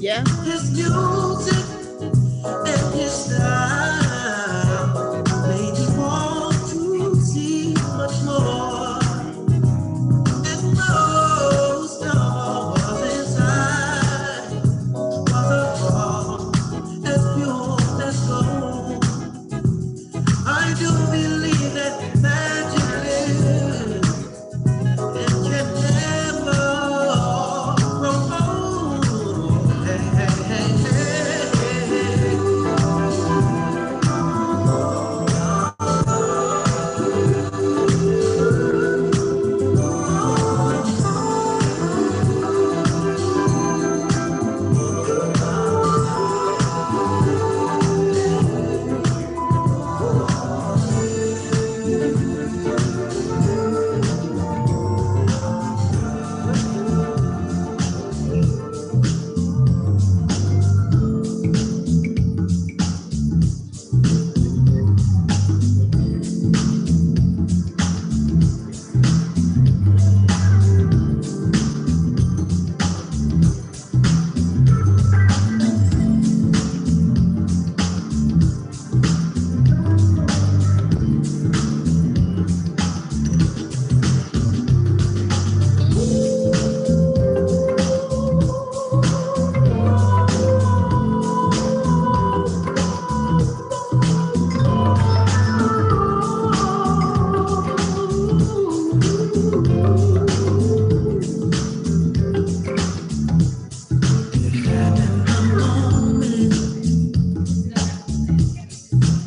Yeah. His music and his style made me want to see much more. And most of all was inside was a heart as pure as gold. I do believe that magic lives and can never grow old. Hey, hey, hey, hey,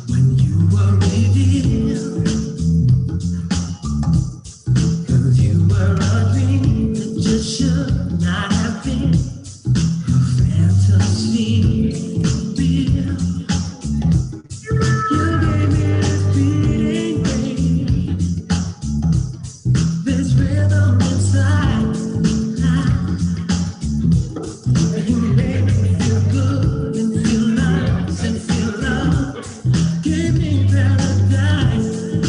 when you were revealed, 'cause you were a dream that just should not have been a fantasy real. You gave me this beating pain, this rhythm inside. You made me feel good and feel nice and feel love. Gave me paradise.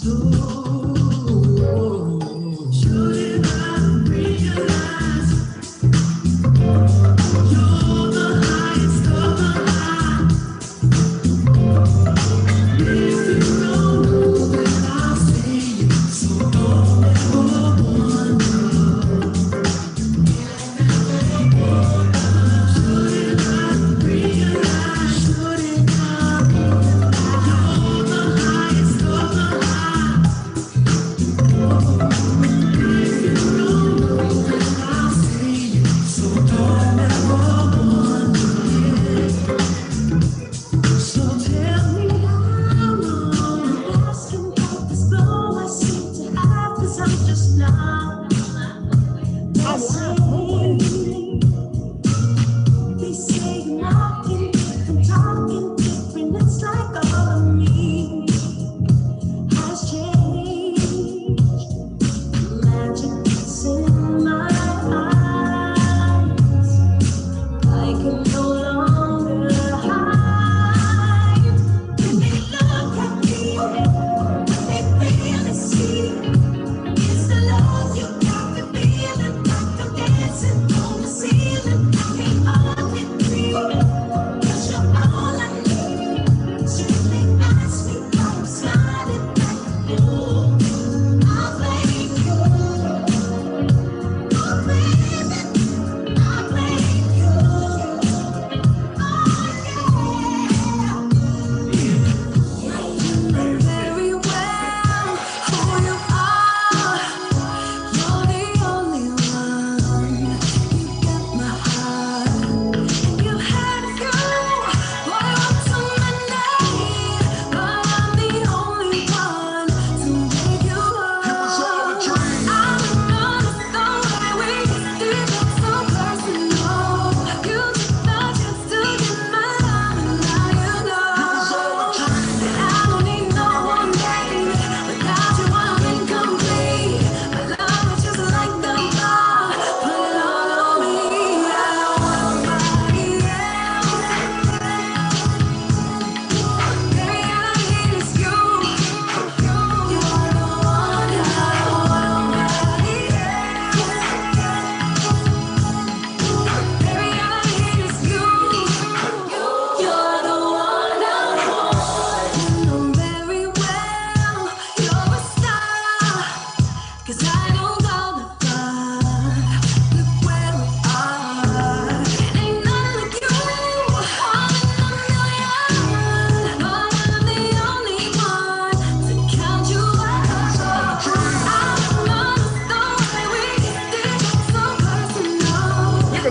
So shouldn't I realize you're the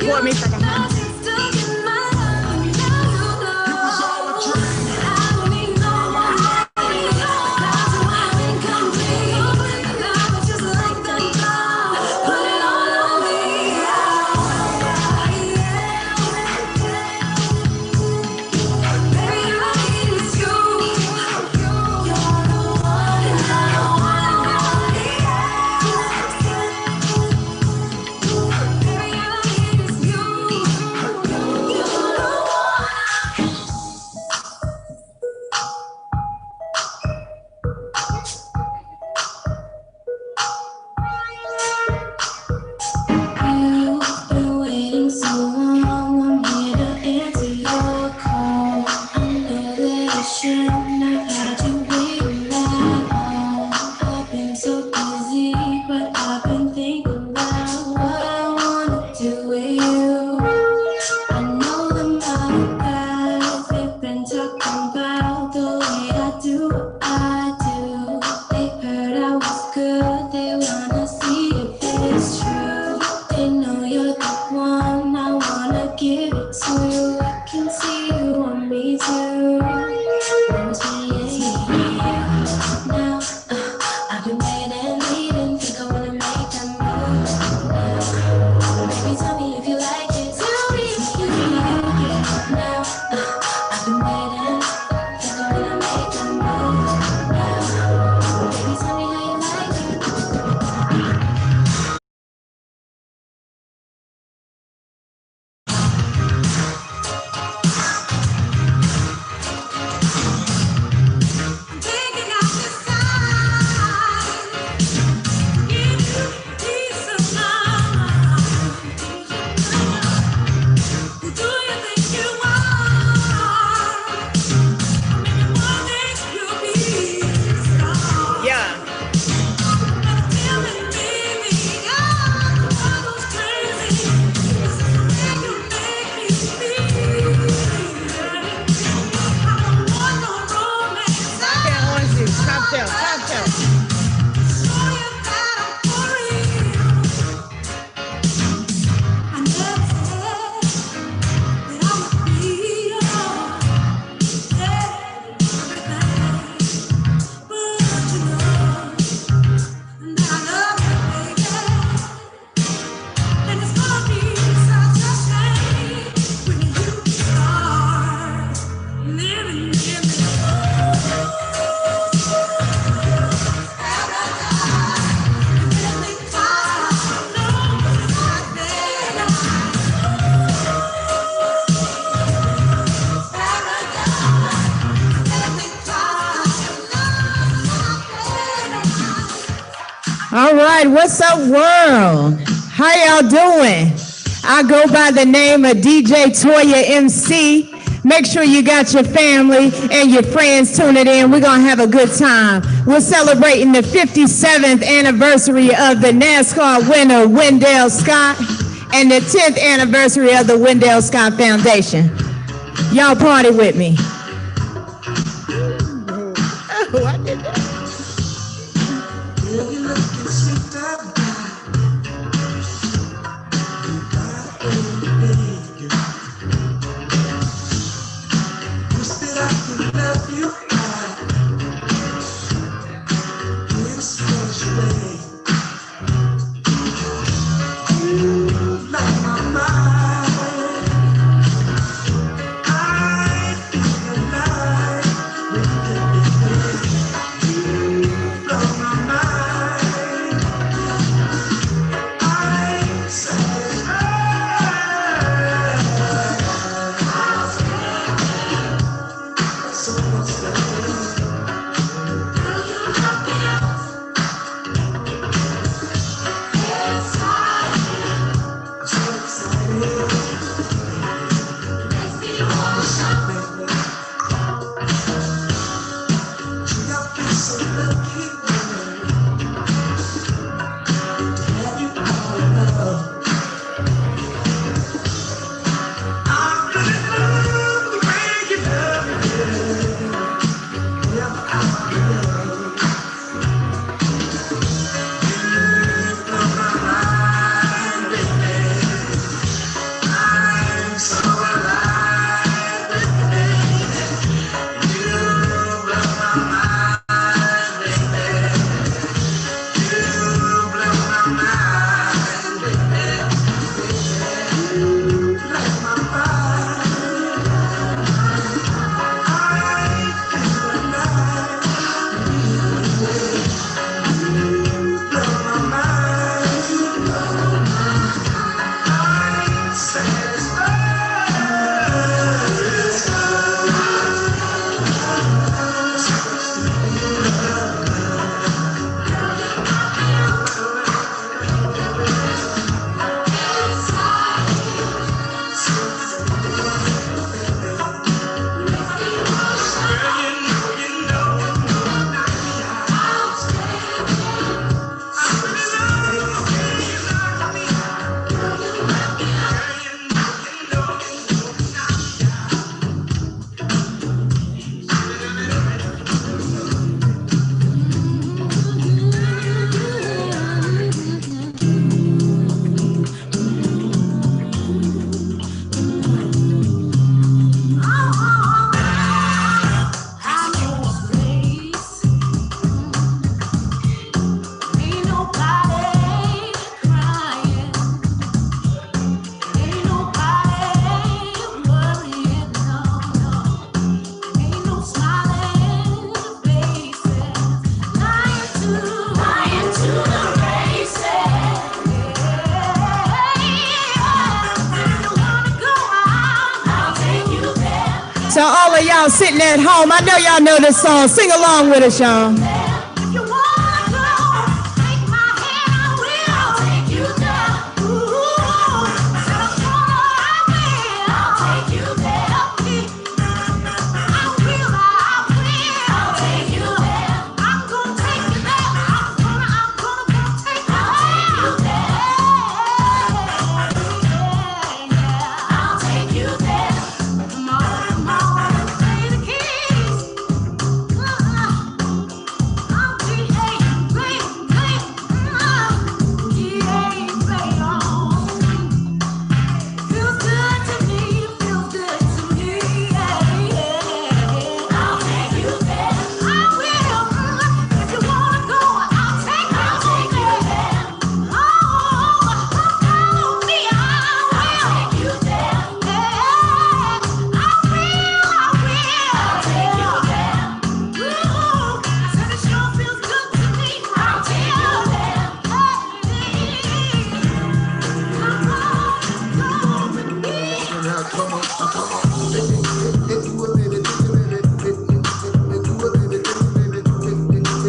support me for the house. All right, what's up, world? How y'all doing? I go by the name of DJ Toya MC. Make sure you got your family and your friends tuning in. We're going to have a good time. We're celebrating the 57th anniversary of the NASCAR winner, Wendell Scott, and the 10th anniversary of the Wendell Scott Foundation. Y'all party with me. Oh, I did that. So all of y'all sitting at home, I know y'all know this song. Sing along with us, y'all.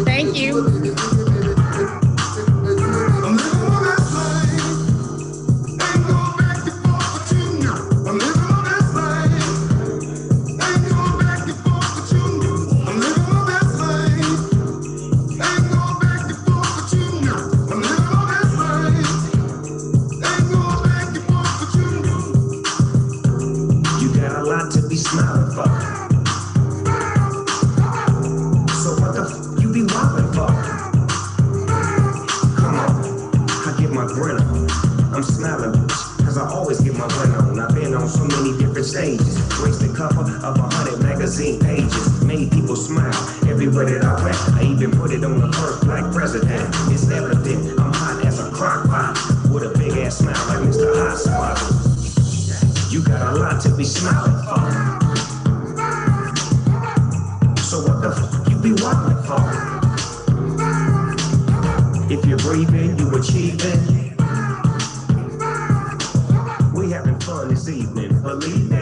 Thank you. I'm smiling, cause I always get my run on. I've been on so many different stages, graced the cover of 100 magazine pages, made people smile everywhere that I went. I even put it on the first black president. It's evident I'm hot as a crock pot, with a big ass smile like Mr. Hot Spot. You got a lot to be smiling for. So what the fuck you be walking for? If you're breathing, you achieving. We having fun this evening, believe me.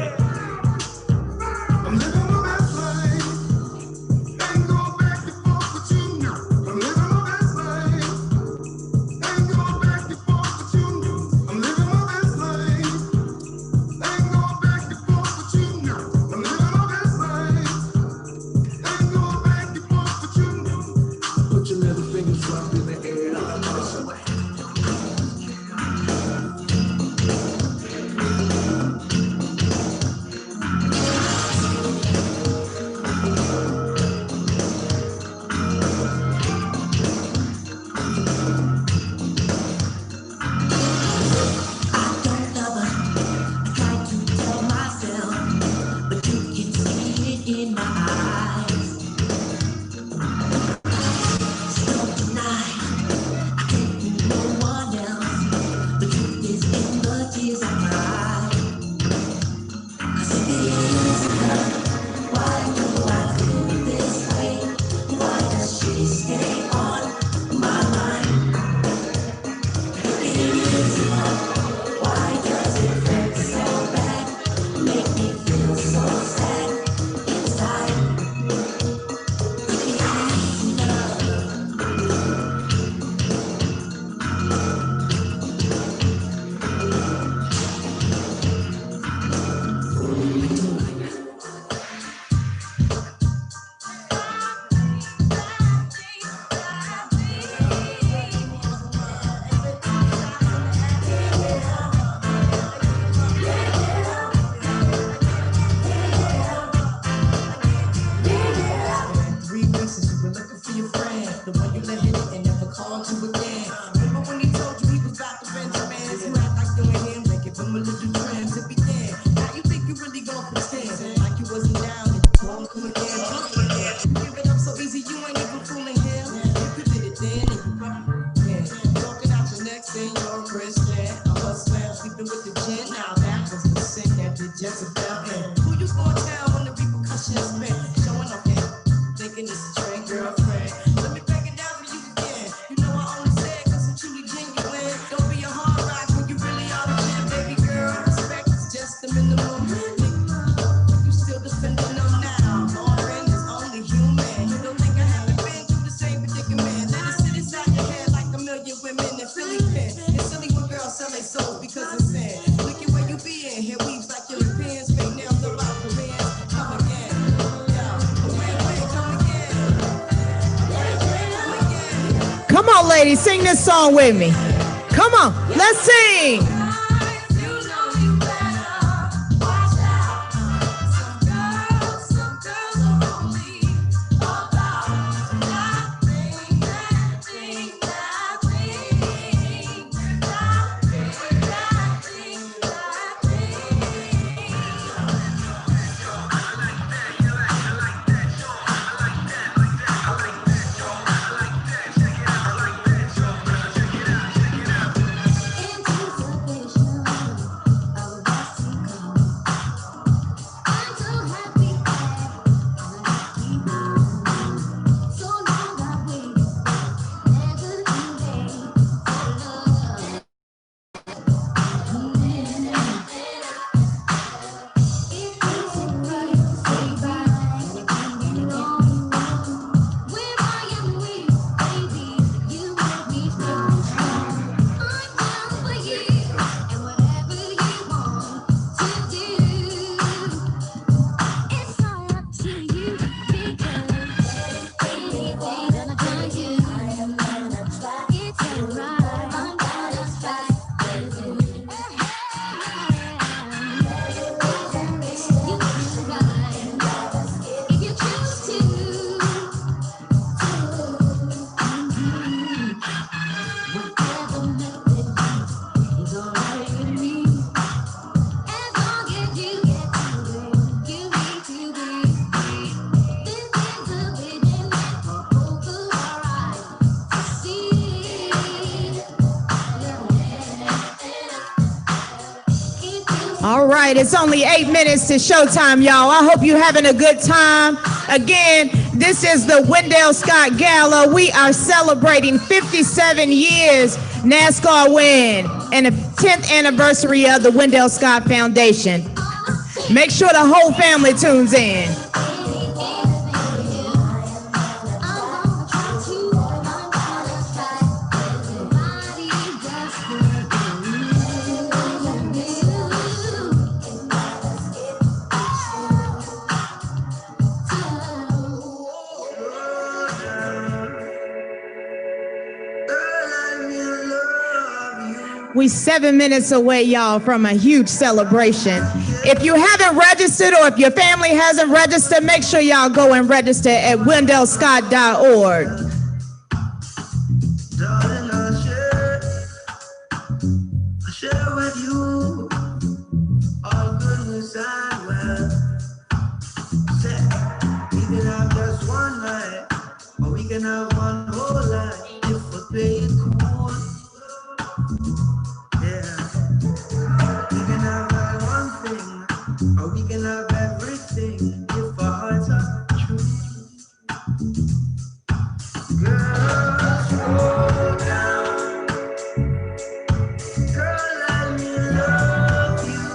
I'm living my best life. Ain't going back and forth with you now. I'm living my best life. Ain't going back and forth with you now. I'm living my best life. Ain't going back and forth with you now. I'm living my best life. Ain't going back and forth with you now. Put your little fingers up in the air. Defend on, ladies, sing this song with me. Come on, let's sing. All right, it's only 8 minutes to showtime, y'all. I hope you're having a good time. Again, this is the Wendell Scott Gala. We are celebrating 57 years NASCAR win and the 10th anniversary of the Wendell Scott Foundation. Make sure the whole family tunes in. We 7 minutes away, y'all, from a huge celebration. If you haven't registered or if your family hasn't registered, make sure y'all go and register at wendellscott.org. Darling, I share with you all goodness and well. We can have just one night, or we can have one whole life if we play it cool. We can have that one thing, or we can have everything if our hearts are true. Girl, slow down. Girl, let me love you.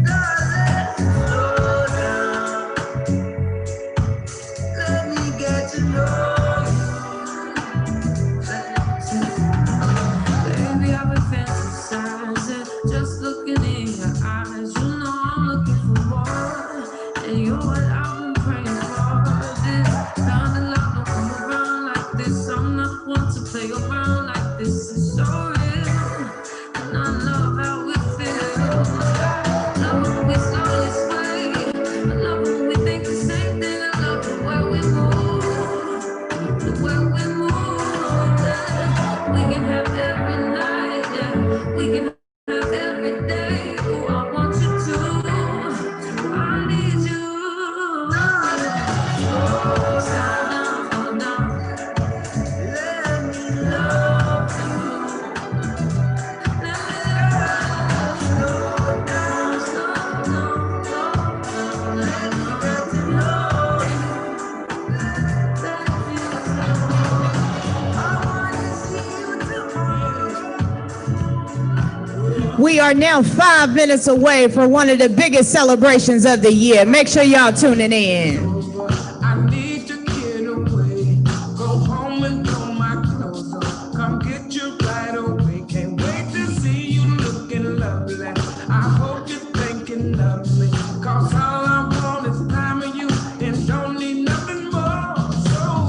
Darling, slow down. Let me get to know you. Baby, I've been fantasizing, just looking in your eyes. You know I'm looking for more, and you're what I've been praying for. This kind of love don't come around like this. I'm not one to play around like this. It's so real, and I love how we feel. I love when we slowly sway. I love when we think the same thing. I love the way we move, the way we move. Yeah. We can have every night, yeah. We can have every day. Oh, I want you to. I need you. Slow down. Let me love you. Let me love you. Slow down, slow down, slow down. Let me get to know you. That feels so. I wanna see you tomorrow. We are now 5 minutes away from one of the biggest celebrations of the year. Make sure y'all tuning in. I need to get away, go home and throw my clothes on. Come get you right away. Can't wait to see you looking lovely. I hope you're thinking of me, 'cause all I want is time with you and don't need nothing more. So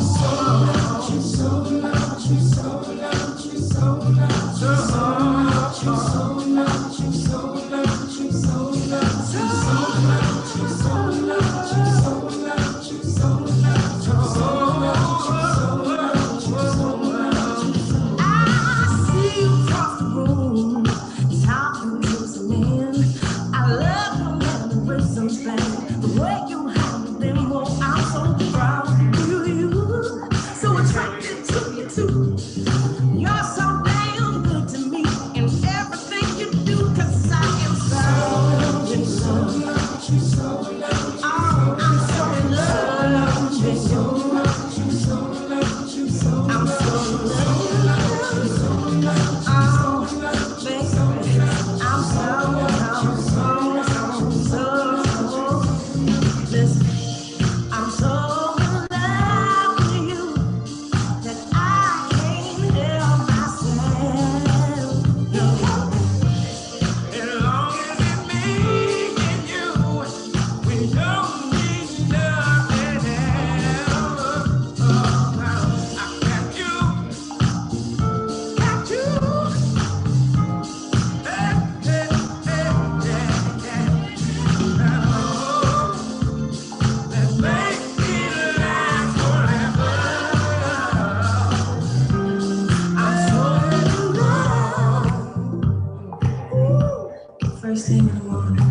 First thing in the morning,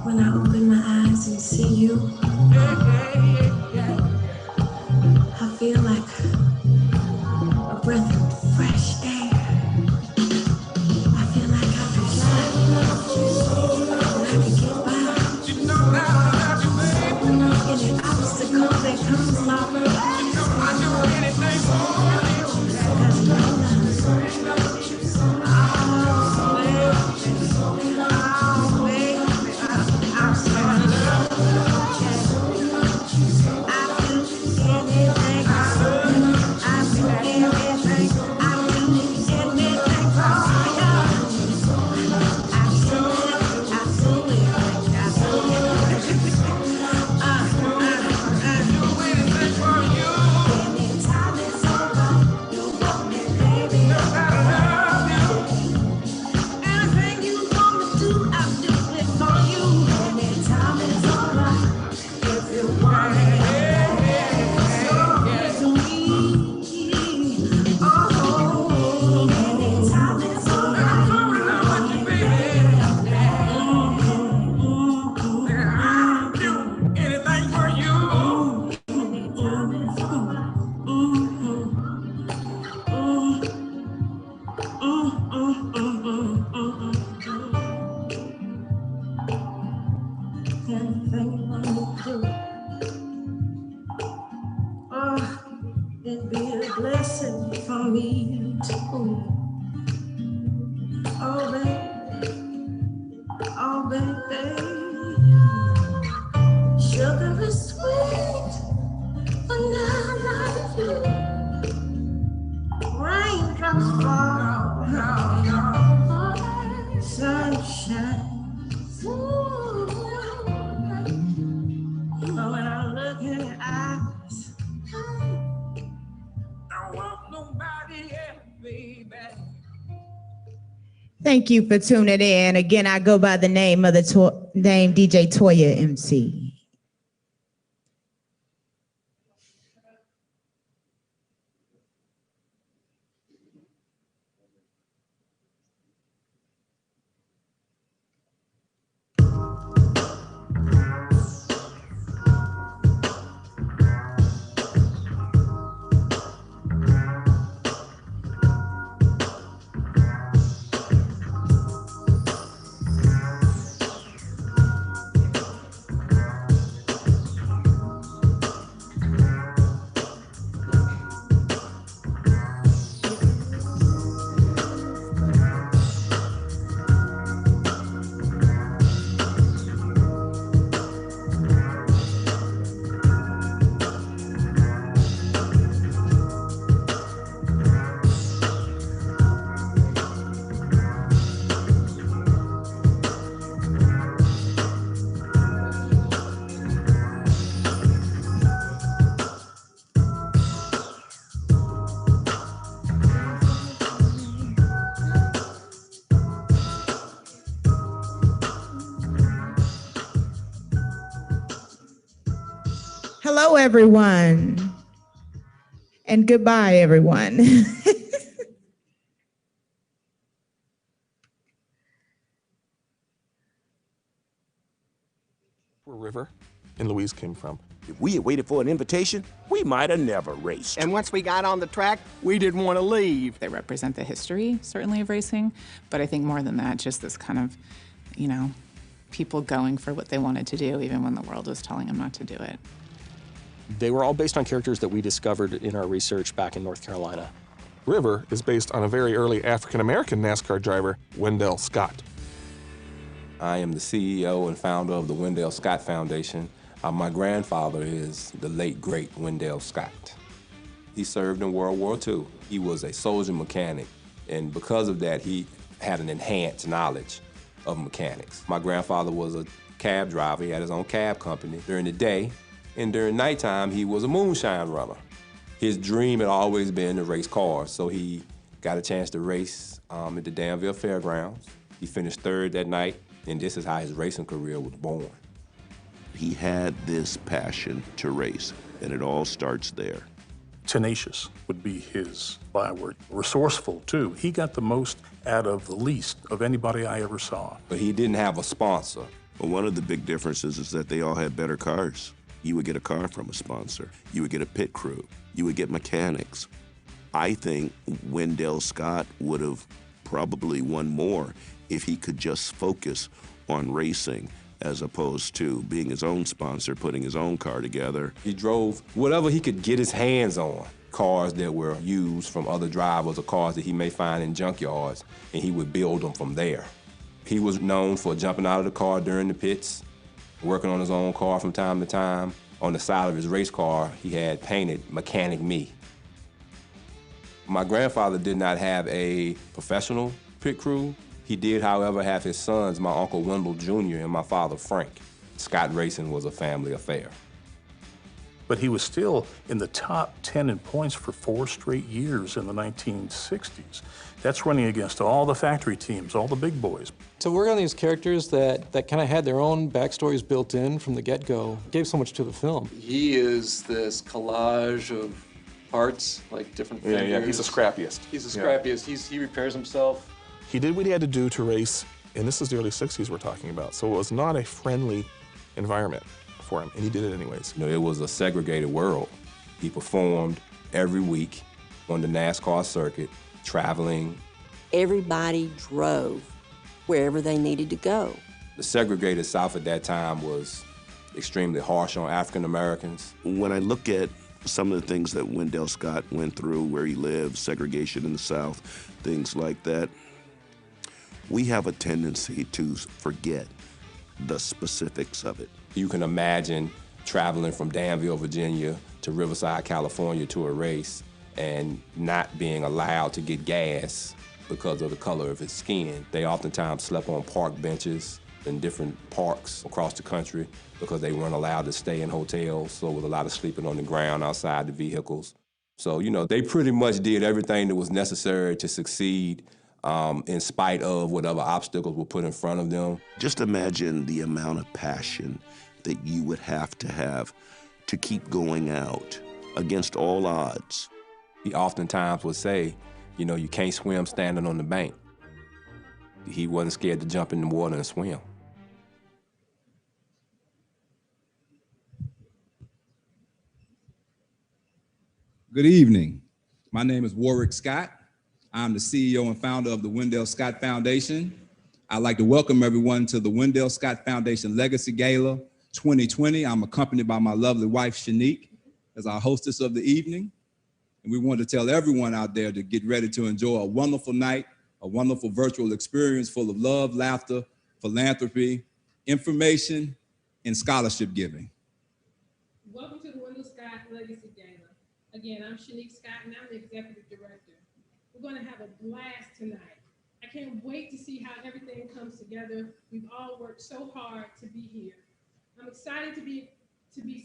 when I open my eyes and see you, I feel like a breath of fresh air. I feel like I can fly, and I can get by. Any obstacle that comes my way, 'cause no it'd be a blessing for me too. Oh, baby, sugar is sweet, but not like you. Raindrops fall, sunshine. But when I look in your eyes, I don't want nobody else, baby. Thank you for tuning in. Again, I go by the name of name DJ Toya MC. Hello, everyone, and goodbye, everyone. Where River and Louise came from. If we had waited for an invitation, we might have never raced. And once we got on the track, we didn't want to leave. They represent the history, certainly, of racing, but I think more than that, just this kind of, people going for what they wanted to do, even when the world was telling them not to do it. They were all based on characters that we discovered in our research back in North Carolina. River is based on a very early African-American NASCAR driver, Wendell Scott. I am the CEO and founder of the Wendell Scott Foundation. My grandfather is the late, great Wendell Scott. He served in World War II. He was a soldier mechanic, and because of that, he had an enhanced knowledge of mechanics. My grandfather was a cab driver. He had his own cab company during the day, and during nighttime, he was a moonshine runner. His dream had always been to race cars, so he got a chance to race at the Danville Fairgrounds. He finished third that night, and this is how his racing career was born. He had this passion to race, and it all starts there. Tenacious would be his byword. Resourceful, too. He got the most out of the least of anybody I ever saw. But he didn't have a sponsor. Well, one of the big differences is that they all had better cars. You would get a car from a sponsor. You would get a pit crew. You would get mechanics. I think Wendell Scott would have probably won more if he could just focus on racing as opposed to being his own sponsor, putting his own car together. He drove whatever he could get his hands on, cars that were used from other drivers or cars that he may find in junkyards, and he would build them from there. He was known for jumping out of the car during the pits, working on his own car from time to time. On the side of his race car, he had painted "Mechanic Me." My grandfather did not have a professional pit crew. He did, however, have his sons, my Uncle Wendell Jr. and my father, Frank. Scott racing was a family affair. But he was still in the top 10 in points for 4 straight years in the 1960s. That's running against all the factory teams, all the big boys. To work on these characters that kind of had their own backstories built in from the get-go gave so much to the film. He is this collage of parts, like different figures. Yeah, he's the scrappiest. He's the scrappiest. He repairs himself. He did what he had to do to race, and this is the early 60s we're talking about, so it was not a friendly environment for him, and he did it anyways. You know, it was a segregated world. He performed every week on the NASCAR circuit, traveling. Everybody drove wherever they needed to go. The segregated South at that time was extremely harsh on African Americans. When I look at some of the things that Wendell Scott went through, where he lived, segregation in the South, things like that, we have a tendency to forget the specifics of it. You can imagine traveling from Danville, Virginia to Riverside, California to a race and not being allowed to get gas because of the color of his skin. They oftentimes slept on park benches in different parks across the country because they weren't allowed to stay in hotels, so there was a lot of sleeping on the ground outside the vehicles. So, you know, they pretty much did everything that was necessary to succeed in spite of whatever obstacles were put in front of them. Just imagine the amount of passion that you would have to keep going out against all odds. He oftentimes would say, you know, you can't swim standing on the bank. He wasn't scared to jump in the water and swim. Good evening. My name is Warwick Scott. I'm the CEO and founder of the Wendell Scott Foundation. I'd like to welcome everyone to the Wendell Scott Foundation Legacy Gala 2020. I'm accompanied by my lovely wife, Shanique, as our hostess of the evening. And we want to tell everyone out there to get ready to enjoy a wonderful night, a wonderful virtual experience full of love, laughter, philanthropy, information, and scholarship giving. Welcome to the Wendell Scott Legacy Gala. Again, I'm Shanique Scott, and I'm the executive director. We're going to have a blast tonight. I can't wait to see how everything comes together. We've all worked so hard to be here. I'm excited to be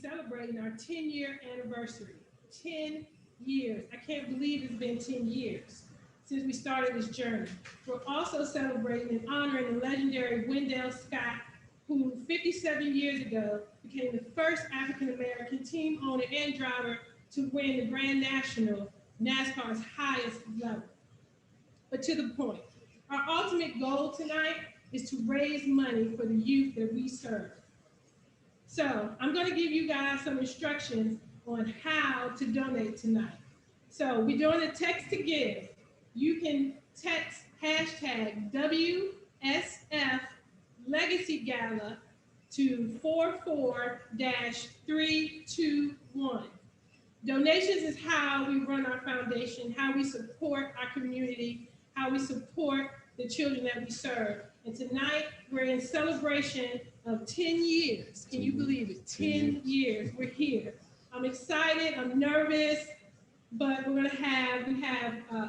celebrating our 10-year anniversary. 10 years. I can't believe it's been 10 years since we started this journey. We're also celebrating and honoring the legendary Wendell Scott, who 57 years ago became the first African-American team owner and driver to win the Grand National, NASCAR's highest level. But to the point, our ultimate goal tonight is to raise money for the youth that we serve. So I'm going to give you guys some instructions on how to donate tonight. So we're doing a text to give. You can text hashtag WSF Legacy Gala to 44-321. Donations is how we run our foundation, how we support our community, how we support the children that we serve. And tonight, we're in celebration of 10 years. Can you believe it? 10 years, we're here. I'm excited, I'm nervous, but we have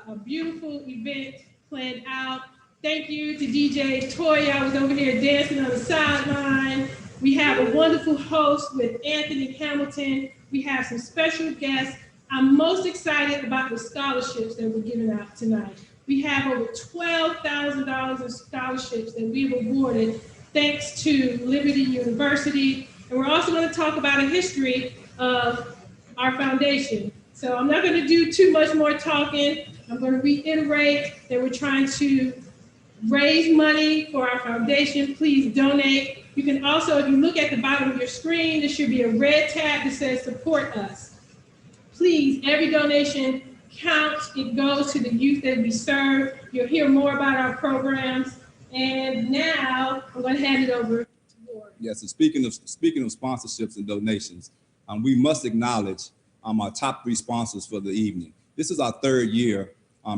a beautiful event planned out. Thank you to DJ Toya. I was over here dancing on the sideline. We have a wonderful host with Anthony Hamilton. We have some special guests. I'm most excited about the scholarships that we're giving out tonight. We have over $12,000 in scholarships that we've awarded thanks to Liberty University. And we're also going to talk about a history of our foundation. So I'm not going to do too much more talking. I'm going to reiterate that we're trying to raise money for our foundation. Please donate. You can also, if you look at the bottom of your screen, there should be a red tab that says support us. Please, every donation counts. It goes to the youth that we serve. You'll hear more about our programs. And now I'm going to hand it over to Ward. Yes, and speaking of sponsorships and donations, we must acknowledge our top 3 sponsors for the evening. This is our 3rd year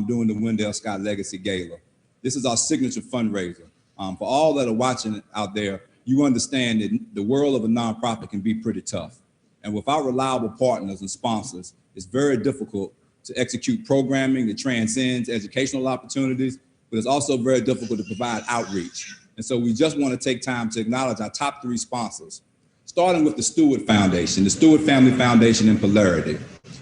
doing the Wendell Scott Legacy Gala. This is our signature fundraiser. For all that are watching out there, you understand that the world of a nonprofit can be pretty tough. And without reliable partners and sponsors, it's very difficult to execute programming that transcends educational opportunities, but it's also very difficult to provide outreach. And so we just want to take time to acknowledge our top 3 sponsors, starting with the Stewart Foundation, the Stewart Family Foundation in Polarity.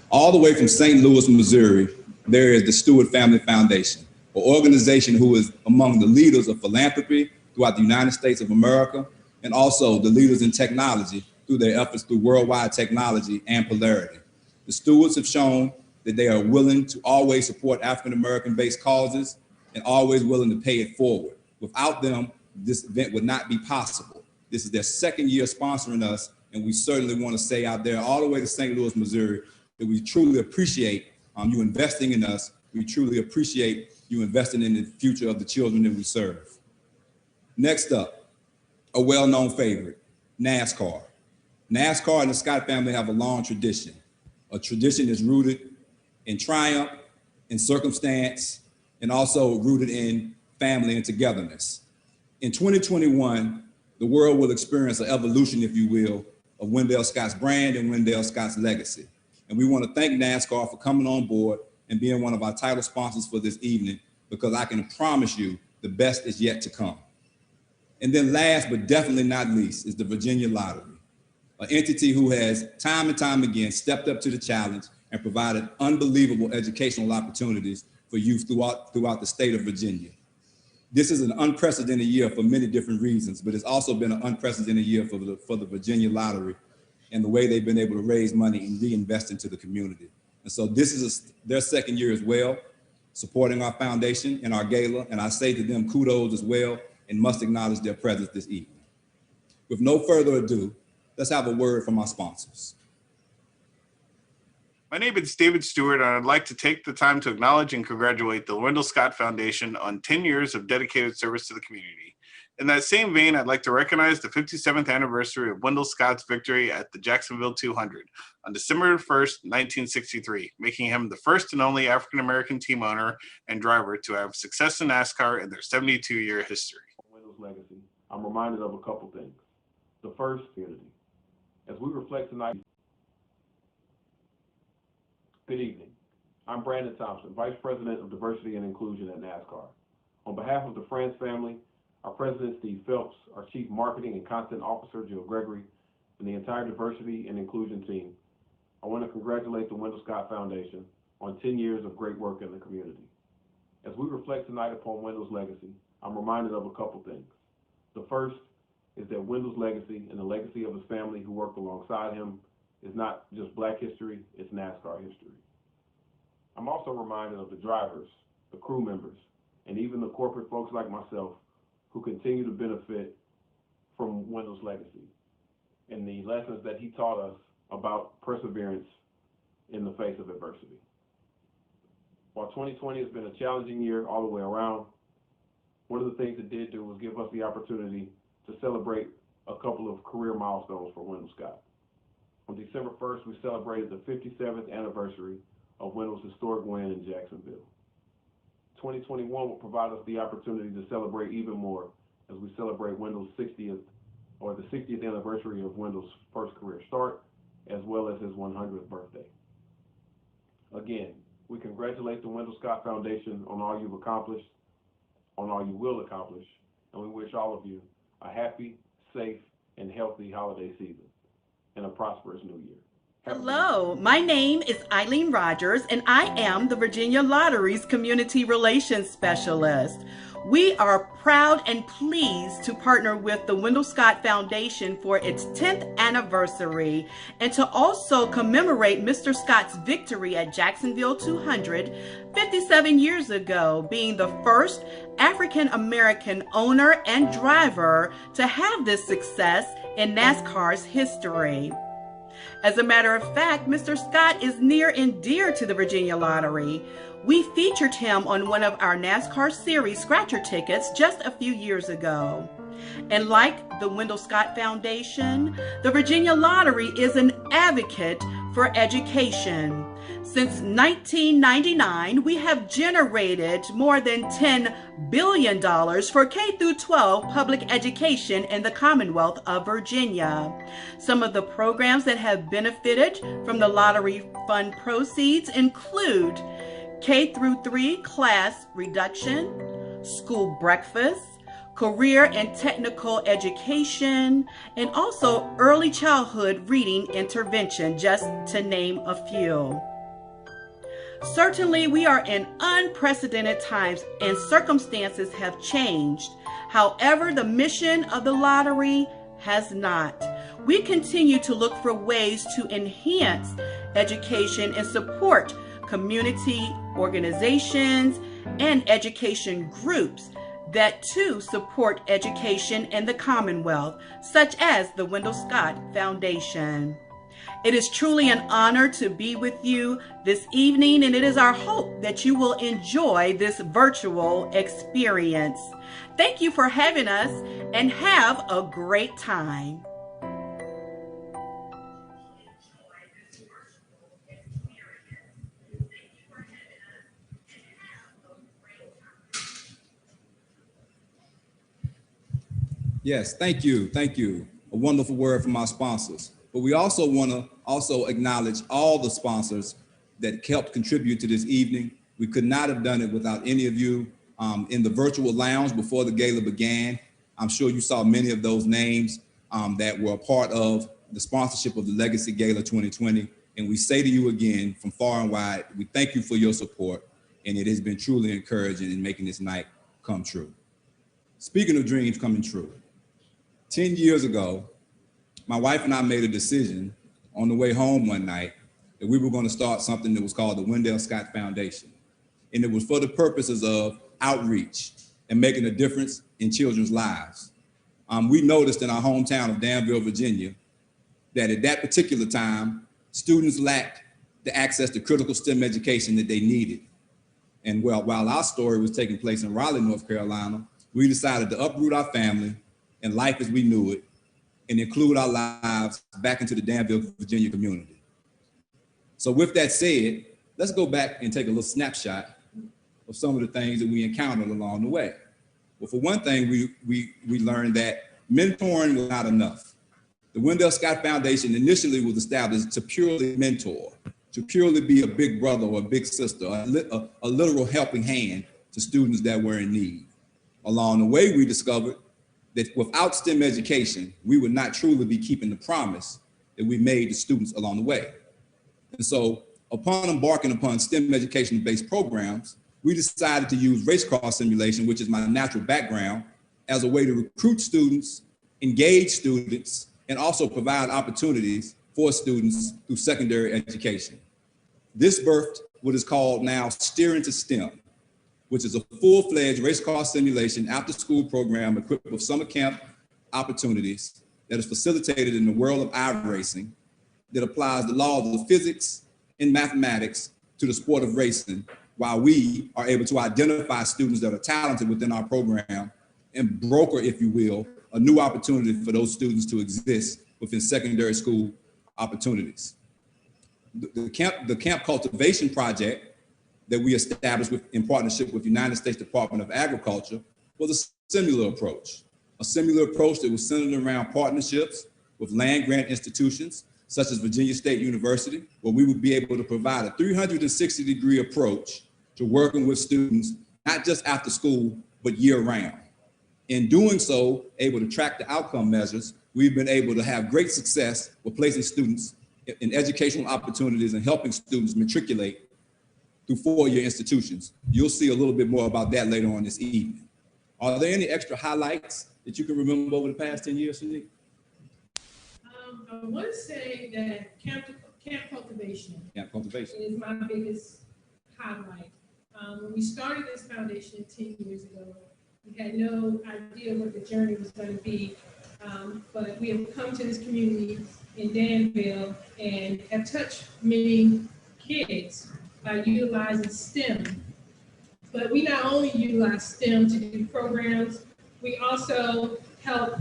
All the way from St. Louis, Missouri, there is the Stewart Family Foundation, an organization who is among the leaders of philanthropy throughout the United States of America, and also the leaders in technology through their efforts through Worldwide Technology and Polarity. The Stewarts have shown that they are willing to always support African-American based causes and always willing to pay it forward. Without them, this event would not be possible. This is their 2nd year sponsoring us, and we certainly want to say out there all the way to St. Louis, Missouri, that we truly appreciate you investing in us. We truly appreciate you investing in the future of the children that we serve. Next up, a well-known favorite, NASCAR. NASCAR and the Scott family have a long tradition. A tradition that's rooted in triumph, in circumstance, and also rooted in family and togetherness. In 2021, the world will experience an evolution, if you will, of Wendell Scott's brand and Wendell Scott's legacy. And we want to thank NASCAR for coming on board and being one of our title sponsors for this evening, because I can promise you the best is yet to come. And then last but definitely not least is the Virginia Lottery, an entity who has time and time again stepped up to the challenge and provided unbelievable educational opportunities for youth throughout the state of Virginia. This is an unprecedented year for many different reasons, but it's also been an unprecedented year for the Virginia Lottery and the way they've been able to raise money and reinvest into the community. And so this is their 2nd year as well, supporting our foundation and our gala. And I say to them, kudos as well, and must acknowledge their presence this evening. With no further ado, let's have a word from our sponsors. My name is David Stewart, and I'd like to take the time to acknowledge and congratulate the Wendell Scott Foundation on 10 years of dedicated service to the community. In that same vein, I'd like to recognize the 57th anniversary of Wendell Scott's victory at the Jacksonville 200 on December 1st, 1963, making him the first and only African-American team owner and driver to have success in NASCAR in their 72-year history. Wendell's legacy, I'm reminded of a couple things. The first, unity. As we reflect tonight, good evening. I'm Brandon Thompson, Vice President of Diversity and Inclusion at NASCAR. On behalf of the France family, our President Steve Phelps, our Chief Marketing and Content Officer Jill Gregory, and the entire Diversity and Inclusion team, I want to congratulate the Wendell Scott Foundation on 10 years of great work in the community. As we reflect tonight upon Wendell's legacy, I'm reminded of a couple things. The first is that Wendell's legacy and the legacy of his family who worked alongside him is not just Black history, it's NASCAR history. I'm also reminded of the drivers, the crew members, and even the corporate folks like myself who continue to benefit from Wendell's legacy and the lessons that he taught us about perseverance in the face of adversity. While 2020 has been a challenging year all the way around, one of the things it did do was give us the opportunity to celebrate a couple of career milestones for Wendell Scott. On December 1st, we celebrated the 57th anniversary of Wendell's historic win in Jacksonville. 2021 will provide us the opportunity to celebrate even more as we celebrate Wendell's 60th, or the 60th anniversary of Wendell's first career start, as well as his 100th birthday. Again, we congratulate the Wendell Scott Foundation on all you've accomplished, on all you will accomplish, and we wish all of you a happy, safe, and healthy holiday season and a prosperous new year. Hello, my name is Eileen Rogers, and I am the Virginia Lottery's Community Relations Specialist. We are proud and pleased to partner with the Wendell Scott Foundation for its 10th anniversary and to also commemorate Mr. Scott's victory at Jacksonville 200 57 years ago, being the first African American owner and driver to have this success in NASCAR's history. As a matter of fact, Mr. Scott is near and dear to the Virginia Lottery. We featured him on one of our NASCAR Series scratcher tickets just a few years ago. And like the Wendell Scott Foundation, the Virginia Lottery is an advocate for education. Since 1999, we have generated more than $10 billion for K-12 public education in the Commonwealth of Virginia. Some of the programs that have benefited from the lottery fund proceeds include K-3 class reduction, school breakfast, career and technical education, and also early childhood reading intervention, just to name a few. Certainly, we are in unprecedented times and circumstances have changed. However, the mission of the lottery has not. We continue to look for ways to enhance education and support community organizations and education groups that too support education in the Commonwealth, such as the Wendell Scott Foundation. It is truly an honor to be with you this evening, and it is our hope that you will enjoy this virtual experience. Thank you for having us, and have a great time. Yes, thank you, thank you. A wonderful word from our sponsors. But we also want to acknowledge all the sponsors that helped contribute to this evening. We could not have done it without any of you in the virtual lounge before the gala began. I'm sure you saw many of those names that were a part of the sponsorship of the Legacy Gala 2020. And we say to you again, from far and wide, we thank you for your support. And it has been truly encouraging in making this night come true. Speaking of dreams coming true, 10 years ago, my wife and I made a decision on the way home one night that we were going to start something that was called the Wendell Scott Foundation. And it was for the purposes of outreach and making a difference in children's lives. We noticed in our hometown of Danville, Virginia, that at that particular time, students lacked the access to critical STEM education that they needed. And while our story was taking place in Raleigh, North Carolina, we decided to uproot our family and life as we knew it and include our lives back into the Danville, Virginia community. So with that said, let's go back and take a little snapshot of some of the things that we encountered along the way. Well, for one thing, we learned that mentoring was not enough. The Wendell Scott Foundation initially was established to purely mentor, to purely be a big brother or a big sister, a literal helping hand to students that were in need. Along the way, we discovered that without STEM education, we would not truly be keeping the promise that we made to students along the way. And so upon embarking upon STEM education-based programs, we decided to use race car simulation, which is my natural background, as a way to recruit students, engage students, and also provide opportunities for students through secondary education. This birthed what is called now Steering to STEM, which is a full-fledged race car simulation after-school program equipped with summer camp opportunities that is facilitated in the world of iRacing that applies the laws of physics and mathematics to the sport of racing, while we are able to identify students that are talented within our program and broker, if you will, a new opportunity for those students to exist within secondary school opportunities. The camp cultivation project that we established in partnership with the United States Department of Agriculture was a similar approach that was centered around partnerships with land grant institutions, such as Virginia State University, where we would be able to provide a 360-degree approach to working with students, not just after school, but year round. In doing so, able to track the outcome measures, we've been able to have great success with placing students in educational opportunities and helping students matriculate through four-year institutions. You'll see a little bit more about that later on this evening. Are there any extra highlights that you can remember over the past 10 years, Shanique? I want to say that camp cultivation is my biggest highlight. When we started this foundation 10 years ago, we had no idea what the journey was going to be, but we have come to this community in Danville and have touched many kids by utilizing STEM. But we not only utilize STEM to do programs, we also help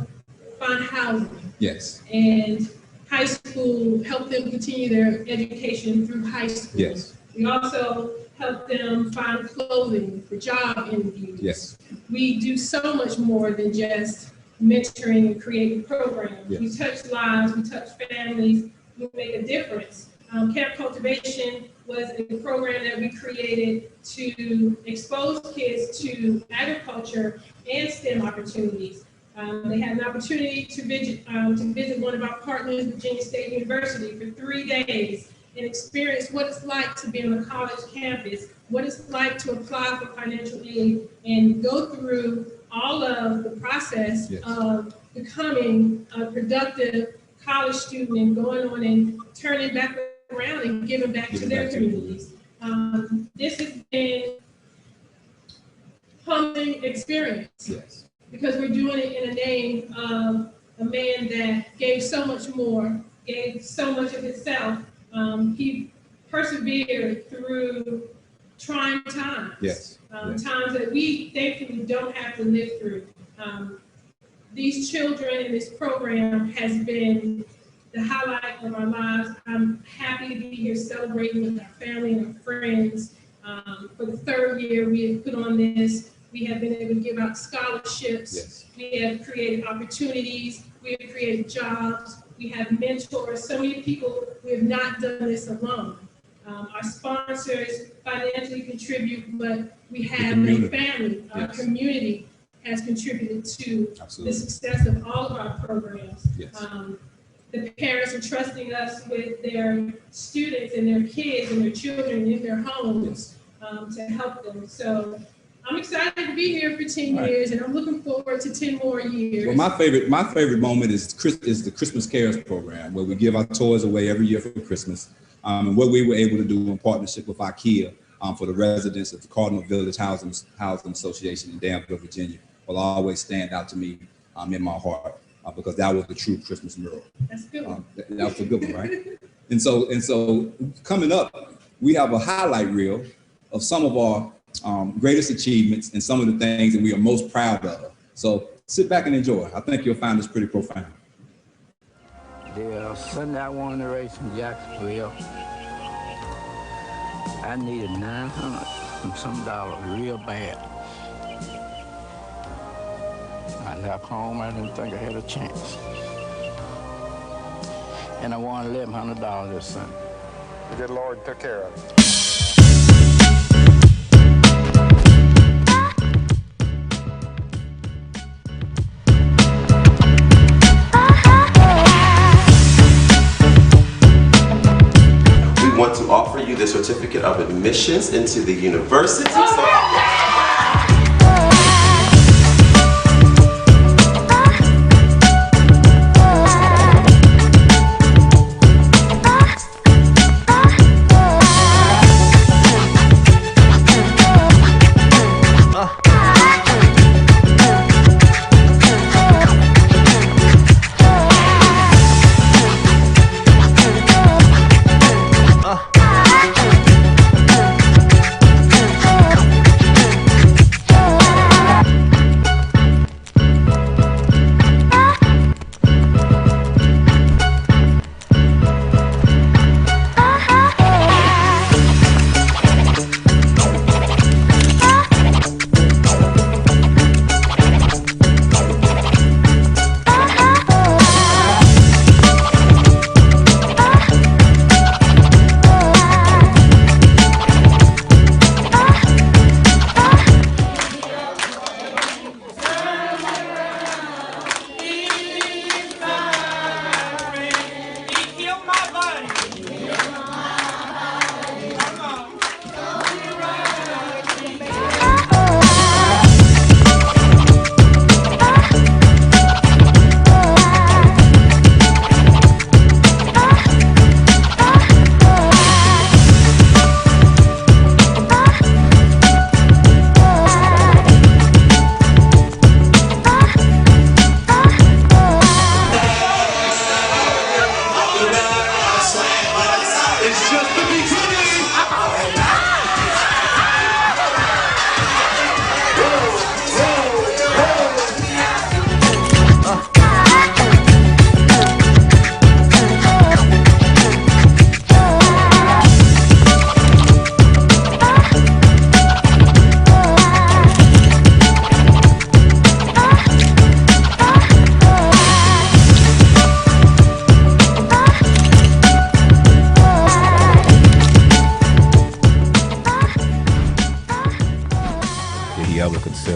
find housing. Yes. And high school, help them continue their education through high school. Yes. We also help them find clothing for job interviews. Yes. We do so much more than just mentoring and creating programs. Yes. We touch lives, we touch families, we make a difference. Camp Cultivation was a program that we created to expose kids to agriculture and STEM opportunities. They had an opportunity to visit one of our partners, Virginia State University, for 3 days and experience what it's like to be on a college campus, what it's like to apply for financial aid, and go through all of the process of becoming a productive college student and going on and turning back around and giving back to their communities. This has been a humbling experience. Yes. Because we're doing it in the name of a man that gave so much more, gave so much of himself. He persevered through trying times. Yes. Times that we thankfully don't have to live through. These children in this program has been the highlight of our lives. I'm happy to be here celebrating with our family and our friends. For the 3rd year, we have put on this. We have been able to give out scholarships. Yes. We have created opportunities. We have created jobs. We have mentors. So many people, we have not done this alone. Our sponsors financially contribute, but we have a family. Our community has contributed to the success of all of our programs. Yes. The parents are trusting us with their students and their kids and their children in their homes to help them. So I'm excited to be here for 10 years, and I'm looking forward to 10 more years. Well, my favorite moment is the Christmas Cares program, where we give our toys away every year for Christmas. And what we were able to do in partnership with IKEA for the residents of the Cardinal Village Housing Association in Danville, Virginia, will always stand out to me in my heart because that was the true Christmas miracle. That's good. That was a good one, right? And so coming up, we have a highlight reel of some of our greatest achievements and some of the things that we are most proud of. So sit back and enjoy. I think you'll find this pretty profound. The Sunday I won the race in Jacksonville, I needed $900 and some dollars real bad. I left home, I didn't think I had a chance. And I won $1,100 this Sunday. The good Lord took care of it. Want to offer you the certificate of admissions into the university.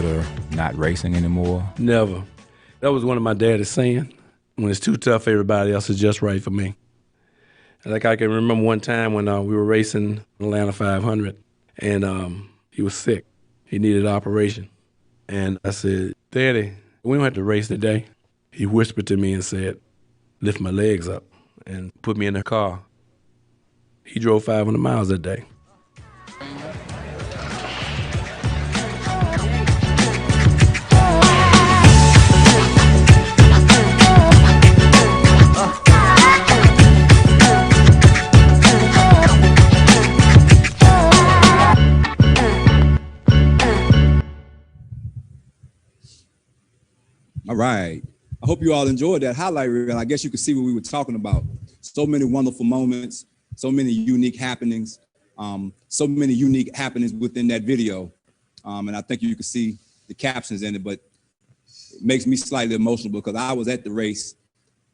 consider not racing anymore? Never. That was one of my daddy's saying. When it's too tough for everybody else, it's just right for me. Like I can remember one time when we were racing Atlanta 500, and he was sick. He needed an operation. And I said, Daddy, we don't have to race today. He whispered to me and said, lift my legs up and put me in the car. He drove 500 miles that day. All right. I hope you all enjoyed that highlight reel. I guess you could see what we were talking about. So many wonderful moments, so many unique happenings, within that video. And I think you could see the captions in it, but it makes me slightly emotional because I was at the race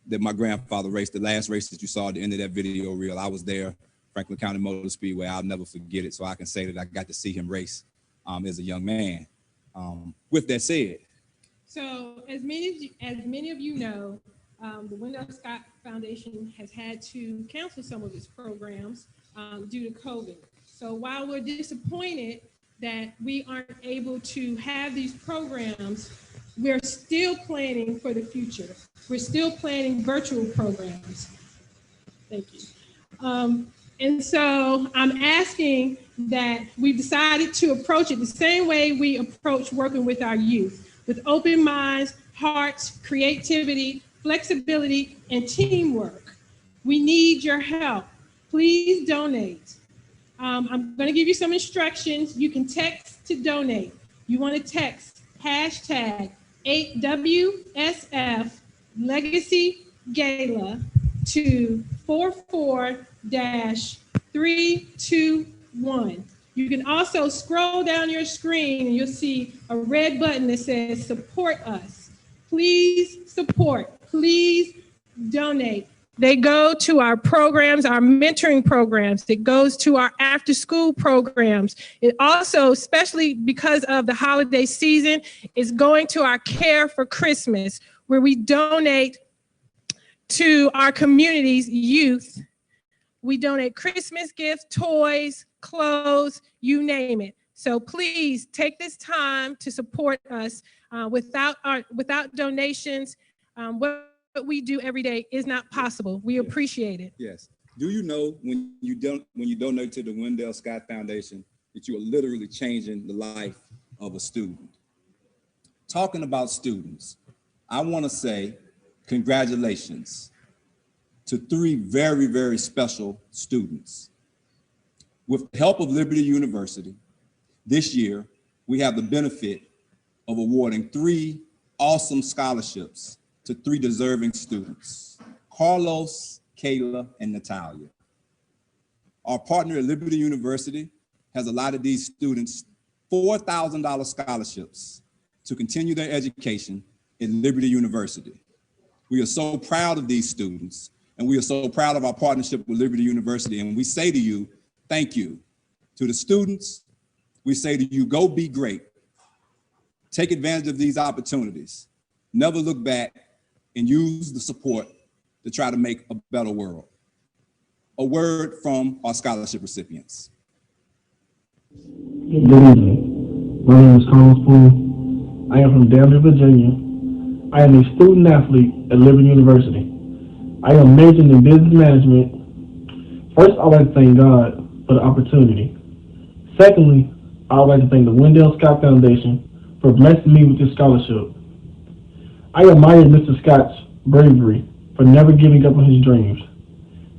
that my grandfather raced, the last race that you saw at the end of that video reel. I was there, Franklin County Motor Speedway. I'll never forget it. So I can say that I got to see him race as a young man. With that said, so as many of you know, the Wendell Scott Foundation has had to cancel some of its programs due to COVID. So while we're disappointed that we aren't able to have these programs, we're still planning for the future. We're still planning virtual programs. Thank you. And so I'm asking that we've decided to approach it the same way we approach working with our youth, with open minds, hearts, creativity, flexibility, and teamwork. We need your help. Please donate. I'm going to give you some instructions. You can text to donate. You want to text hashtag 8WSF Legacy Gala to 44-321. You can also scroll down your screen and you'll see a red button that says support us. Please support, please donate. They go to our programs, our mentoring programs. It goes to our after school programs. It also, especially because of the holiday season, is going to our Care for Christmas, where we donate to our community's youth. We donate Christmas gifts, toys, clothes, you name it. So please take this time to support us. Without donations, what we do every day is not possible. We appreciate it. yes. Do you know when you donate to the Wendell Scott Foundation that you are literally changing the life of a student? Talking about students, I want to say congratulations to 3 very, very special students. With the help of Liberty University, this year, we have the benefit of awarding 3 awesome scholarships to 3 deserving students, Carlos, Kayla, and Natalia. Our partner at Liberty University has allotted these students $4,000 scholarships to continue their education at Liberty University. We are so proud of these students, and we are so proud of our partnership with Liberty University, and we say to you, thank you. To the students, we say to you, go be great. Take advantage of these opportunities. Never look back and use the support to try to make a better world. A word from our scholarship recipients. Good evening. My name is Colin Spoon. I am from Danville, Virginia. I am a student athlete at Liberty University. I am majoring in business management. First, I would like to thank God for the opportunity. Secondly, I would like to thank the Wendell Scott Foundation for blessing me with this scholarship. I admire Mr. Scott's bravery for never giving up on his dreams.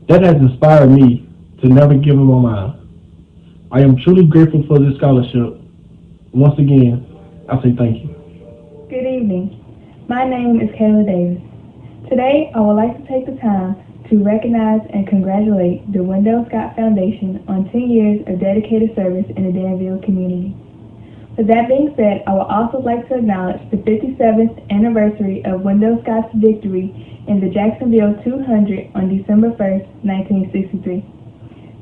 That has inspired me to never give up on mine. I am truly grateful for this scholarship. Once again, I say thank you. Good evening. My name is Kayla Davis. Today, I would like to take the time to recognize and congratulate the Wendell Scott Foundation on 10 years of dedicated service in the Danville community. With that being said, I would also like to acknowledge the 57th anniversary of Wendell Scott's victory in the Jacksonville 200 on December 1st, 1963.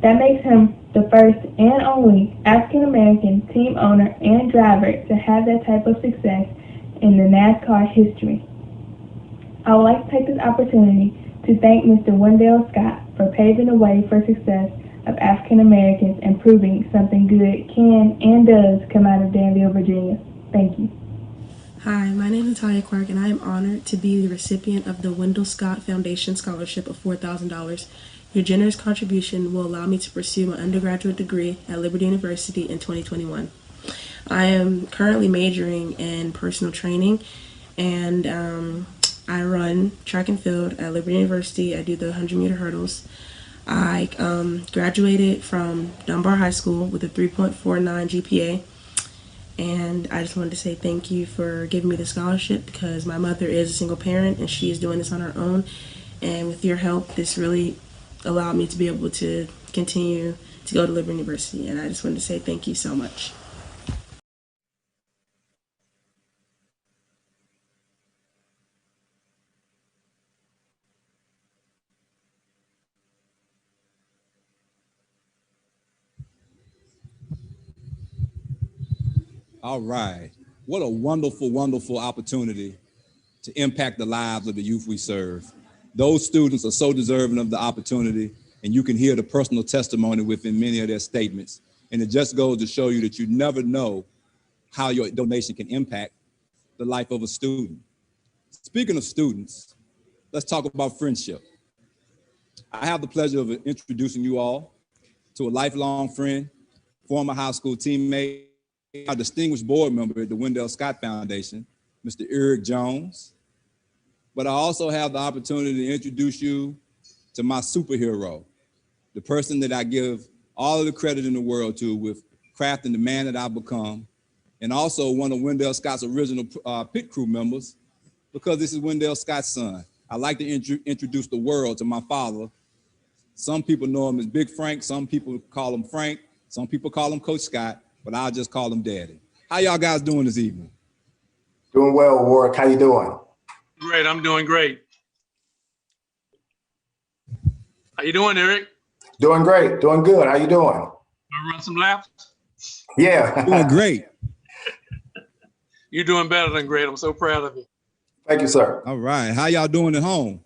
That makes him the first and only African American team owner and driver to have that type of success in the NASCAR history. I would like to take this opportunity to thank Mr. Wendell Scott for paving the way for success of African Americans and proving something good can and does come out of Danville, Virginia. Thank you. Hi, my name is Natalia Clark, and I am honored to be the recipient of the Wendell Scott Foundation Scholarship of $4,000. Your generous contribution will allow me to pursue my undergraduate degree at Liberty University in 2021. I am currently majoring in personal training, and I run track and field at Liberty University. I do the 100-meter hurdles. I graduated from Dunbar High School with a 3.49 GPA. And I just wanted to say thank you for giving me the scholarship, because my mother is a single parent and she is doing this on her own. And with your help, this really allowed me to be able to continue to go to Liberty University. And I just wanted to say thank you so much. All right. What a wonderful, wonderful opportunity to impact the lives of the youth we serve. Those students are so deserving of the opportunity, and you can hear the personal testimony within many of their statements. And it just goes to show you that you never know how your donation can impact the life of a student. Speaking of students, let's talk about friendship. I have the pleasure of introducing you all to a lifelong friend, former high school teammate, our distinguished board member at the Wendell Scott Foundation, Mr. Eric Jones. But I also have the opportunity to introduce you to my superhero, the person that I give all of the credit in the world to with crafting the man that I've become, and also one of Wendell Scott's original pit crew members, because this is Wendell Scott's son. I'd like to introduce the world to my father. Some people know him as Big Frank, some people call him Frank, some people call him Coach Scott, but I'll just call him Daddy. How y'all guys doing this evening? Doing well, Warwick. How you doing? Great, I'm doing great. How you doing, Eric? Doing great, doing good. How you doing? Wanna run some laps? Yeah. Doing great. You're doing better than great. I'm so proud of you. Thank you, sir. All right, how y'all doing at home?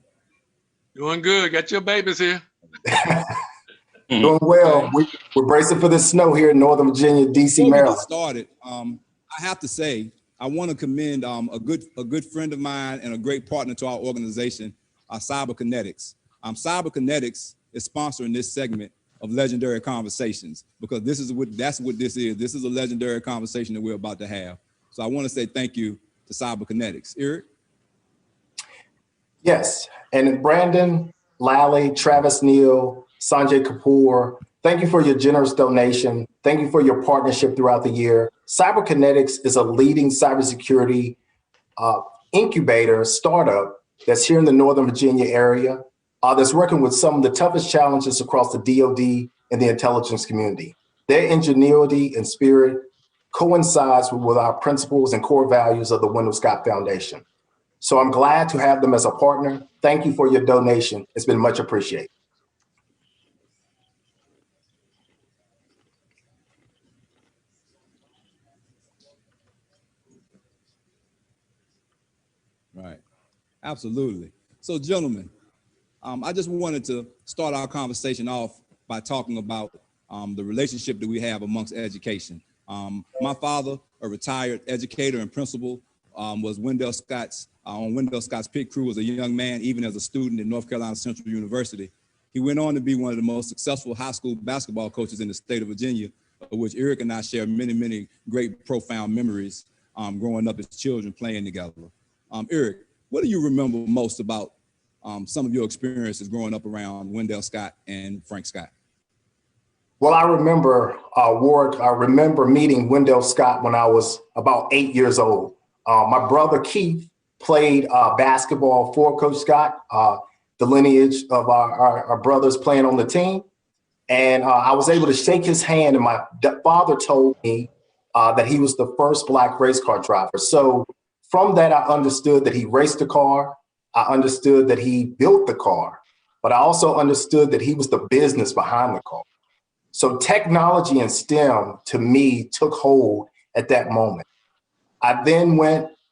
Doing good. Got your babies here. Doing well. We're bracing for the snow here in Northern Virginia, DC, Before we Maryland. get started, I have to say, I want to commend a good friend of mine and a great partner to our organization, Cyberkinetics. Cyberkinetics is sponsoring this segment of Legendary Conversations, because that's what this is. This is a legendary conversation that we're about to have. So I want to say thank you to Cyberkinetics. Eric? Yes, and Brandon, Lally, Travis Neal, Sanjay Kapoor, thank you for your generous donation. Thank you for your partnership throughout the year. Cyberkinetics is a leading cybersecurity incubator startup that's here in the Northern Virginia area that's working with some of the toughest challenges across the DoD and the intelligence community. Their ingenuity and spirit coincides with our principles and core values of the Wendell Scott Foundation. So I'm glad to have them as a partner. Thank you for your donation. It's been much appreciated. Right, absolutely. So gentlemen, I just wanted to start our conversation off by talking about the relationship that we have amongst education. My father, a retired educator and principal, was Wendell Scott's, on Wendell Scott's pit crew as a young man, even as a student at North Carolina Central University. He went on to be one of the most successful high school basketball coaches in the state of Virginia, of which Eric and I share many, many great, profound memories growing up as children playing together. Eric, what do you remember most about some of your experiences growing up around Wendell Scott and Frank Scott? Well, I remember, Warwick, I remember meeting Wendell Scott when I was about 8 years old. My brother Keith played basketball for Coach Scott, the lineage of our brothers playing on the team. And I was able to shake his hand, and my father told me that he was the first Black race car driver. So from that, I understood that he raced a car. I understood that he built the car, but I also understood that he was the business behind the car. So technology and STEM to me took hold at that moment. I then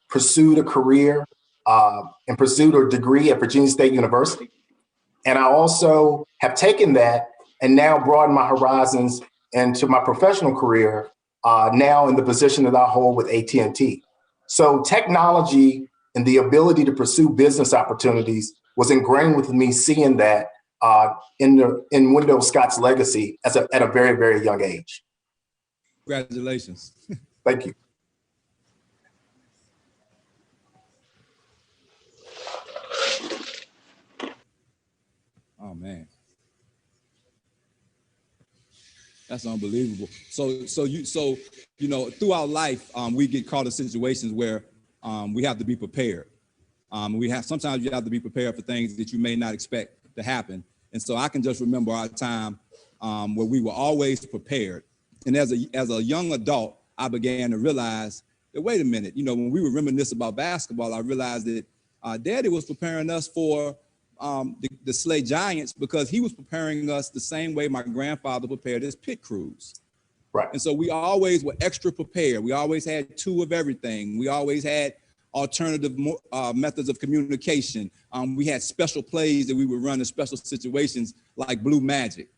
pursued a career and pursued a degree at Virginia State University. And I also have taken that and now broadened my horizons into my professional career, now in the position that I hold with AT&T. So technology and the ability to pursue business opportunities was ingrained with me, seeing that in Wendell Scott's legacy at a very, very young age. Congratulations. Thank you. Oh man, that's unbelievable. So you know, throughout life, we get caught in situations where we have to be prepared. Sometimes you have to be prepared for things that you may not expect to happen. And so I can just remember our time where we were always prepared. And as a young adult, I began to realize that, wait a minute, you know, when we were reminiscing about basketball, I realized that Daddy was preparing us for the Slay Giants because he was preparing us the same way my grandfather prepared his pit crews. Right. And so we always were extra prepared. We always had two of everything. We always had alternative methods of communication. We had special plays that we would run in special situations like Blue Magic.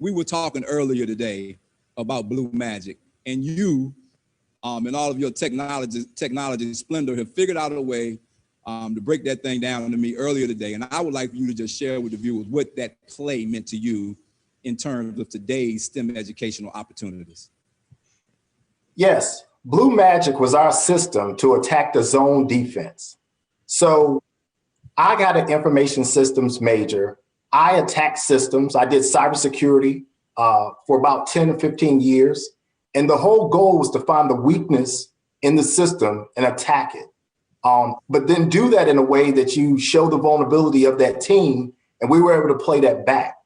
We were talking earlier today about Blue Magic, and you and all of your technology splendor have figured out a way to break that thing down to me earlier today. And I would like for you to just share with the viewers what that play meant to you in terms of today's STEM educational opportunities. Yes, Blue Magic was our system to attack the zone defense. So I got an information systems major. I attacked systems. I did cybersecurity for about 10 or 15 years. And the whole goal was to find the weakness in the system and attack it. But then do that in a way that you show the vulnerability of that team, and we were able to play that back.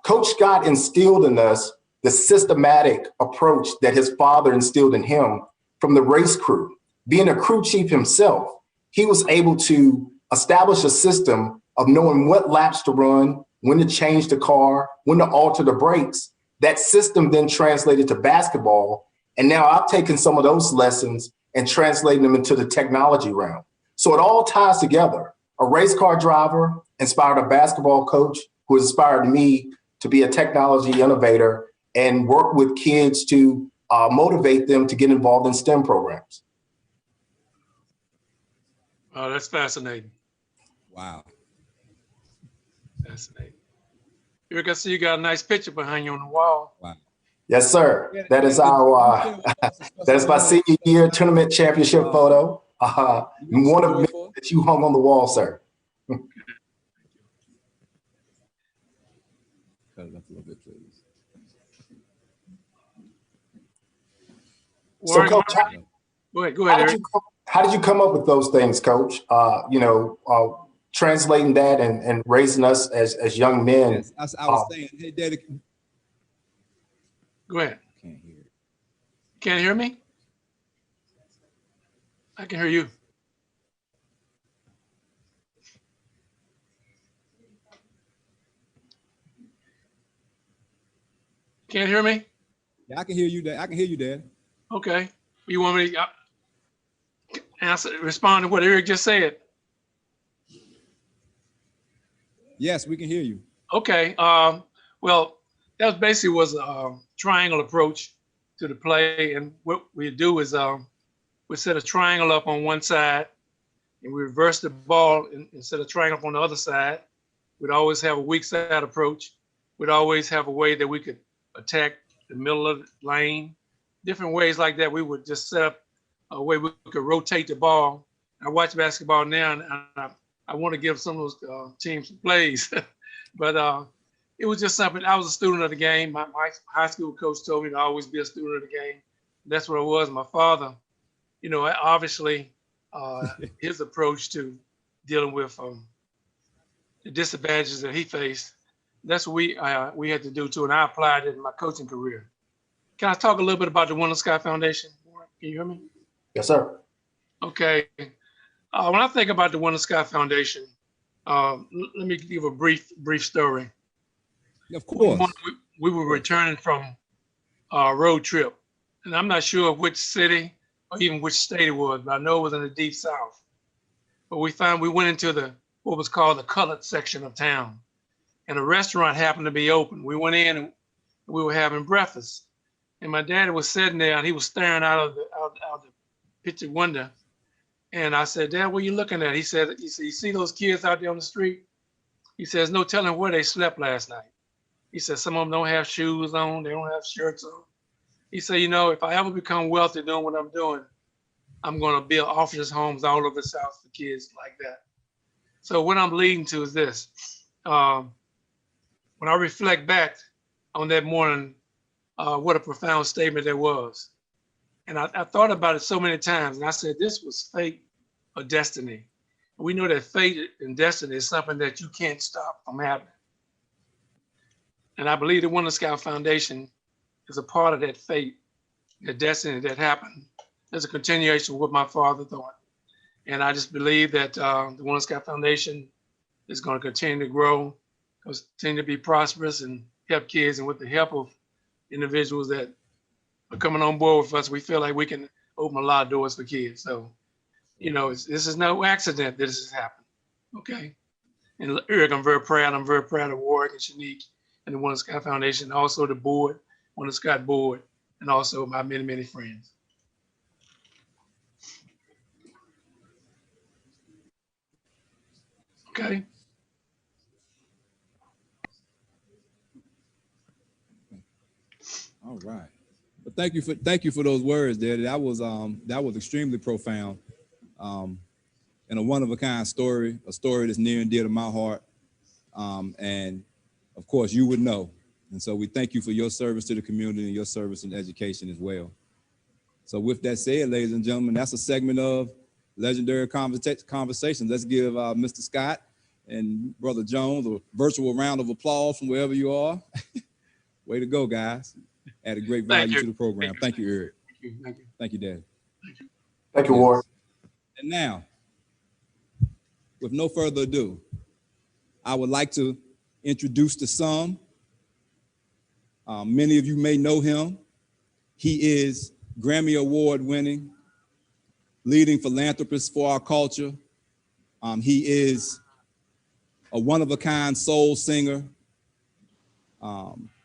Coach Scott instilled in us the systematic approach that his father instilled in him from the race crew. Being a crew chief himself, he was able to establish a system of knowing what laps to run, when to change the car, when to alter the brakes. That system then translated to basketball. And now I've taken some of those lessons and translating them into the technology realm. So it all ties together. A race car driver inspired a basketball coach who inspired me to be a technology innovator and work with kids to motivate them to get involved in STEM programs. Oh, that's fascinating. Wow. Fascinating. Eric, I see you got a nice picture behind you on the wall. Wow. Yes, sir. That is our that is my senior year tournament championship photo. One of many that you hung on the wall, sir. Cut it up a little bit, please. So, Coach, go ahead, Eric. How did you come up with those things, Coach? You know, translating that and raising us as young men. Yes, I was saying, hey, Daddy. Go ahead. Can't hear it. Can't hear me? I can hear you. Can't hear me? Yeah, I can hear you, Dad. I can hear you, Dad. Okay. You want me to respond to what Eric just said? Yes, we can hear you. Okay. Well, that basically was a triangle approach to the play. And what we do is we set a triangle up on one side and we reverse the ball and set a triangle up on the other side. We'd always have a weak side approach. We'd always have a way that we could attack the middle of the lane. Different ways like that. We would just set up a way we could rotate the ball. I watch basketball now and I want to give some of those teams some plays. But it was just something. I was a student of the game. My high school coach told me to always be a student of the game. That's what I was. My father, you know, obviously his approach to dealing with the disadvantages that he faced, that's what we had to do too. And I applied it in my coaching career. Can I talk a little bit about the Wendell Scott Foundation? Can you hear me? Yes, sir. Okay. When I think about the Wendell Scott Foundation, let me give a brief story. Of course. we were returning from a road trip. And I'm not sure which city or even which state it was, but I know it was in the deep South. But we went into what was called the colored section of town. And a restaurant happened to be open. We went in and we were having breakfast. And my daddy was sitting there and he was staring out the picture window. And I said, Dad, what are you looking at? He said, you see those kids out there on the street? He says, no telling where they slept last night. He said, some of them don't have shoes on, they don't have shirts on. He said, you know, if I ever become wealthy doing what I'm doing, I'm going to build orphanage homes all over the South for kids like that. So what I'm leading to is this. When I reflect back on that morning, what a profound statement that was. And I thought about it so many times, and I said, this was fate or destiny. We know that fate and destiny is something that you can't stop from happening. And I believe the Wendell Scott Foundation is a part of that fate, that destiny that happened. There's a continuation of what my father thought. And I just believe that the Wendell Scott Foundation is going to continue to grow, continue to be prosperous and help kids. And with the help of individuals that are coming on board with us, we feel like we can open a lot of doors for kids. So, you know, this is no accident that this has happened, okay? And Eric, I'm very proud. I'm very proud of Warwick and Shanique and the Wendell Scott Foundation, also the board, Wendell Scott board, and also my many, many friends. Okay. All right. But thank you for those words, Daddy. That was extremely profound, and a one of a kind story, a story that's near and dear to my heart. And of course, you would know. And so we thank you for your service to the community and your service in education as well. So with that said, ladies and gentlemen, that's a segment of Legendary Conversations. Let's give Mr. Scott and Brother Jones a virtual round of applause from wherever you are. Way to go, guys. Add a great value to the program. Thank you, Eric. Thank you. Thank you, Daddy. Thank you, Ward. And now, with no further ado, I would like to introduce to some. Many of you may know him. He is Grammy Award winning, leading philanthropist for our culture. He is a one-of-a-kind soul singer.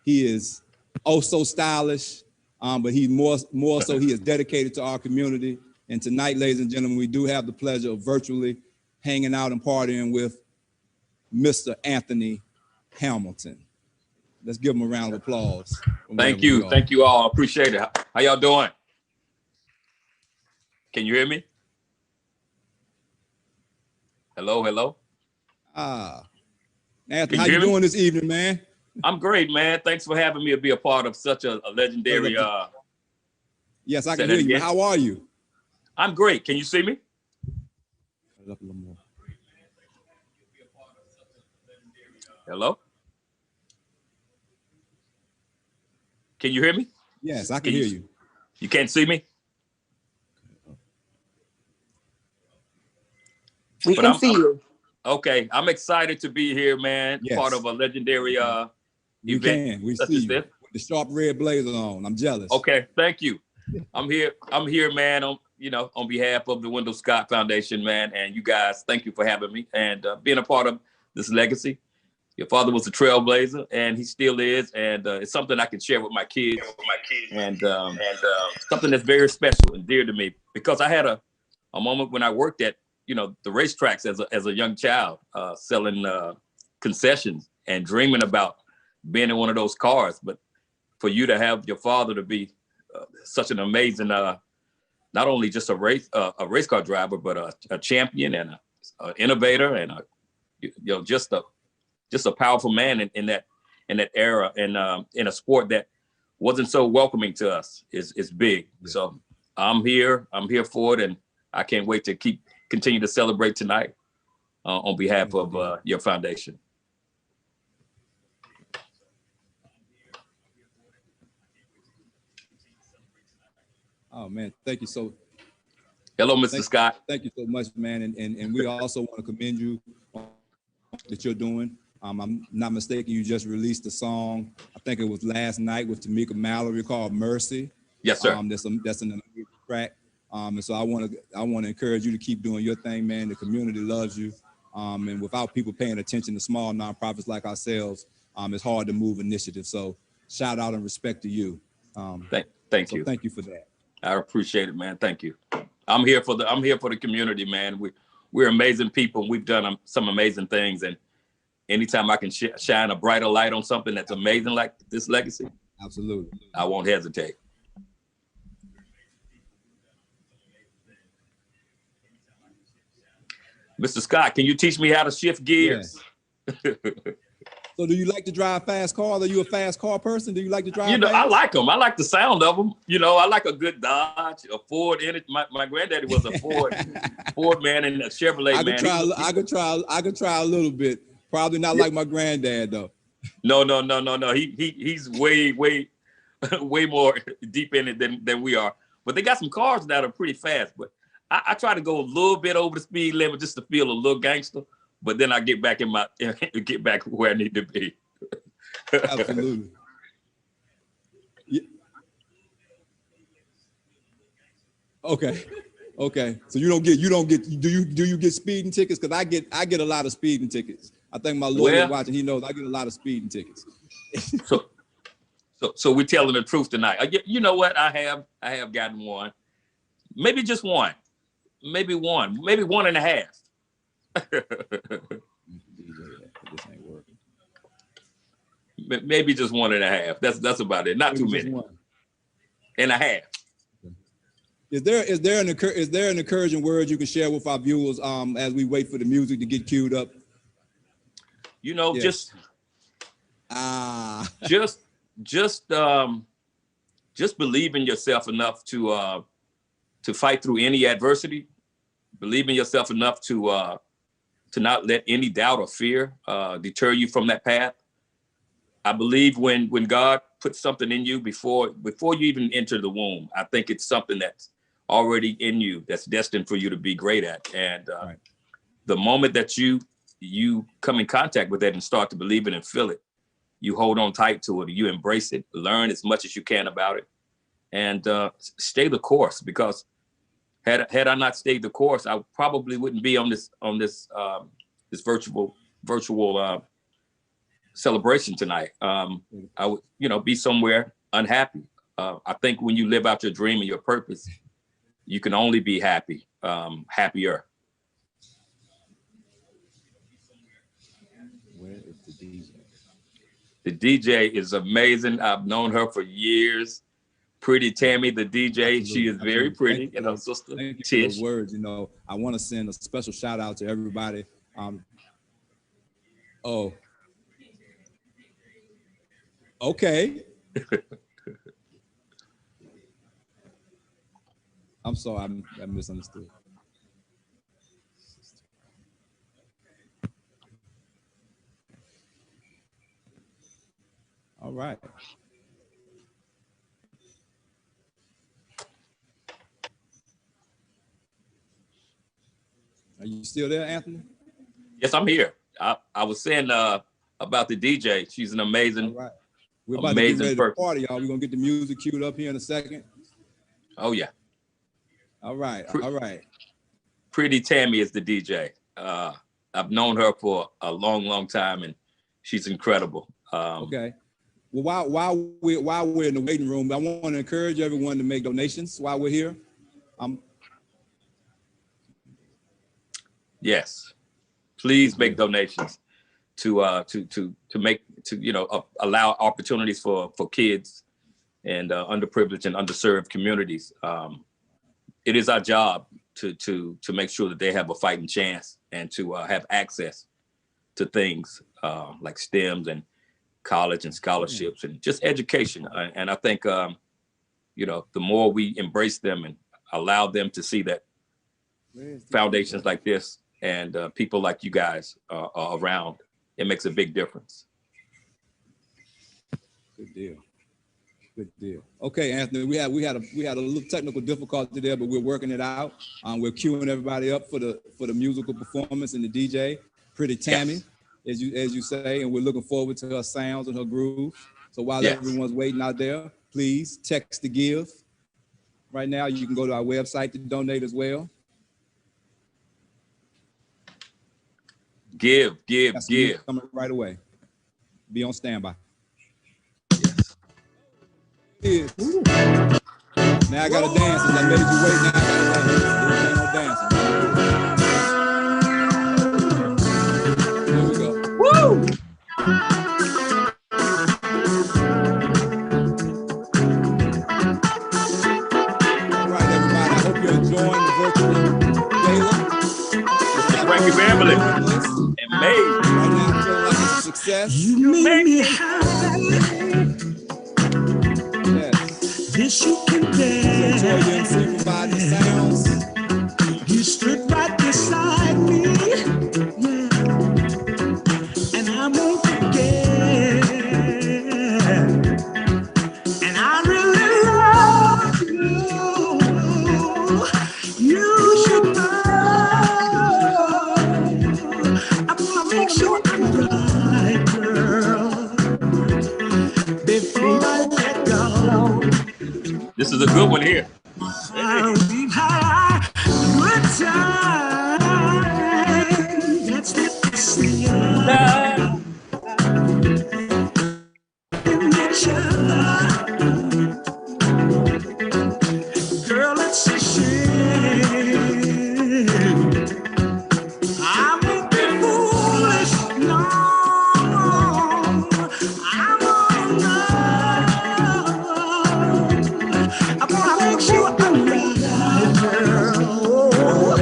He is oh so stylish, but he more so he is dedicated to our community. And tonight, ladies and gentlemen, we do have the pleasure of virtually hanging out and partying with Mr. Anthony Hamilton. Let's give him a round of applause. Thank you. Thank you all. I appreciate it. How y'all doing? Can you hear me? Hello, hello. Anthony, how you doing this evening, man? I'm great, man. Thanks for having me to be a part of such a legendary. Yes, I can hear you. How are you? I'm great. Can you see me? Up a little more. Hello? Can you hear me? Yes, I can hear you. You can't see me? We can see you. Okay, I'm excited to be here, man. Yes. Part of a legendary event. We see you with the sharp red blazer on. I'm jealous. Okay, thank you. I'm here, man. On behalf of the Wendell Scott Foundation, man, and you guys, thank you for having me and being a part of this legacy. Your father was a trailblazer, and he still is, and it's something I can share with my kids, and something that's very special and dear to me, because I had a moment when I worked at the racetracks as a young child, selling concessions and dreaming about being in one of those cars. But for you to have your father to be such an amazing, not only just a race car driver, but a champion and an innovator, and just a powerful man in that era, and in a sport that wasn't so welcoming to us is big. Yeah. So I'm here for it, and I can't wait to continue to celebrate tonight on behalf of your foundation. Oh man, thank you so. Hello, Mr. Scott. Thank you so much, man, and we also want to commend you on that you're doing. I'm not mistaken, you just released a song, I think it was last night with Tamika Mallory called Mercy. Yes, sir. That's an amazing track. And so I want to encourage you to keep doing your thing, man. The community loves you. And without people paying attention to small nonprofits like ourselves, it's hard to move initiatives. So shout out and respect to you. Thank you. Thank you for that. I appreciate it, man. Thank you. I'm here for the community, man. We're amazing people. We've done some amazing things, and anytime I can shine a brighter light on something that's amazing like this legacy, absolutely, I won't hesitate. Mr. Scott, can you teach me how to shift gears? Yeah. So do you like to drive fast cars? Are you a fast car person? Do you like to drive You know, fast? I like them. I like the sound of them. You know, I like a good Dodge, a Ford in it. My granddaddy was a Ford man and a Chevrolet man. I could try a little bit. Probably not like my granddad though. No. He's way more deep in it than we are. But they got some cars that are pretty fast. But I try to go a little bit over the speed limit just to feel a little gangster. But then I get back get back where I need to be. Absolutely. Yeah. Okay. So do you get speeding tickets? Because I get a lot of speeding tickets. I think my lawyer watching, he knows I get a lot of speeding tickets. So we're telling the truth tonight. You know what? I have gotten one. Maybe just one. Maybe one. Maybe 1.5. Maybe just 1.5. That's about it. Not too many. 1.5. Is there an encouraging word you can share with our viewers as we wait for the music to get queued up? You know, yes. just believe in yourself enough to fight through any adversity. Believe in yourself enough to not let any doubt or fear deter you from that path. I believe when God puts something in you before you even enter the womb, I think it's something that's already in you that's destined for you to be great at. And the moment that you come in contact with it and start to believe it and feel it, you hold on tight to it, you embrace it, learn as much as you can about it, and stay the course. Because had I not stayed the course, I probably wouldn't be on this virtual celebration tonight. I would, be somewhere unhappy. I think when you live out your dream and your purpose, you can only be happy, happier. Where is the DJ? The DJ is amazing. I've known her for years. Pretty Tammy, the DJ. She is very pretty. And her sister, thank you Tish. For those words. I want to send a special shout out to everybody. Okay. I'm sorry, I misunderstood. All right. Are you still there, Anthony? Yes, I'm here. I was saying about the DJ. She's an amazing, all right. We're about to get ready to party, y'all. We're going to get the music queued up here in a second. Oh, yeah. All right. All right. Pretty Tammy is the DJ. I've known her for a long, long time, and she's incredible. Okay. Well, while we're in the waiting room, I want to encourage everyone to make donations while we're here. Yes, please make donations to allow opportunities for kids and underprivileged and underserved communities. It is our job to make sure that they have a fighting chance and to have access to things like STEMs and college and scholarships and just education. And I think, the more we embrace them and allow them to see that foundations like this and people like you guys are around, it makes a big difference. Good deal. Good deal. Okay, Anthony, we had a little technical difficulty there, but we're working it out. We're queuing everybody up for the musical performance and the DJ. Pretty Tammy as you say, and we're looking forward to her sounds and her grooves. So while Yes. everyone's waiting out there, please text to give. Right now, you can go to our website to donate as well. Give. Coming right away. Be on standby. Yes. Now I gotta dance, as I made you wait. Now I gotta dance. There ain't no dancing. Here we go. Woo! All right, everybody. I hope you're enjoying the virtual gala. Frankie Family and May. Right now, I feel like it's a success. You make me happy. Yes. This you can dance. So Toya MC provide the sounds. You stood right beside me. Yeah. And I won't forget. And I really love you. You should know. I wanna make sure I'm right, girl. Before I let go. This is a good one here. We've had good times. Let's let me see you love in each other. Girl, it's a shame. I won't be foolish, no. I won't know. I wanna make sure I'm right, girl.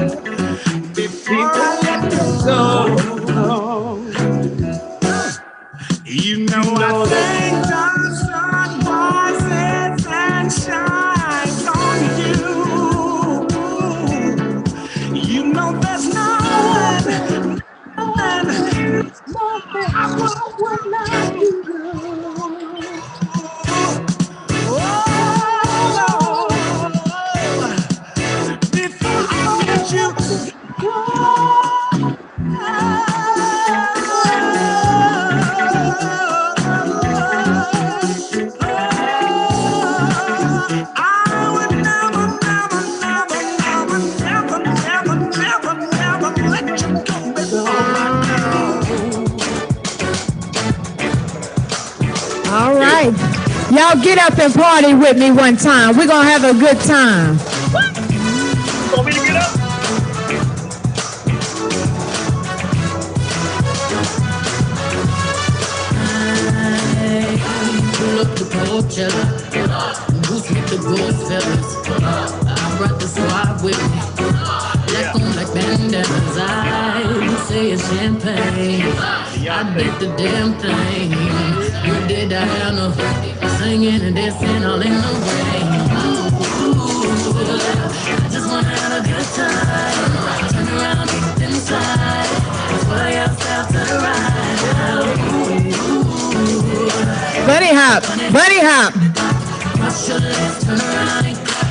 Before I let you go. You know I think the sun rises and shines on you. You know there's nothing I would not do. Before I let you go, I would never let you go before I All right. Y'all get up and party with me one time. We're going to have a good time. Want me to get up? Pull up the Coachella, boots with the gold feathers. I brought the squad with me, black on black bandanas. I say it's champagne, I did the damn thing. You did Diana, singing and dancing all in the rain. Ooh, I just wanna have a good time. Turn around, deep inside, sway yourself to the right. Buddy hop. Buddy hop. Cross your legs, turn around and clap.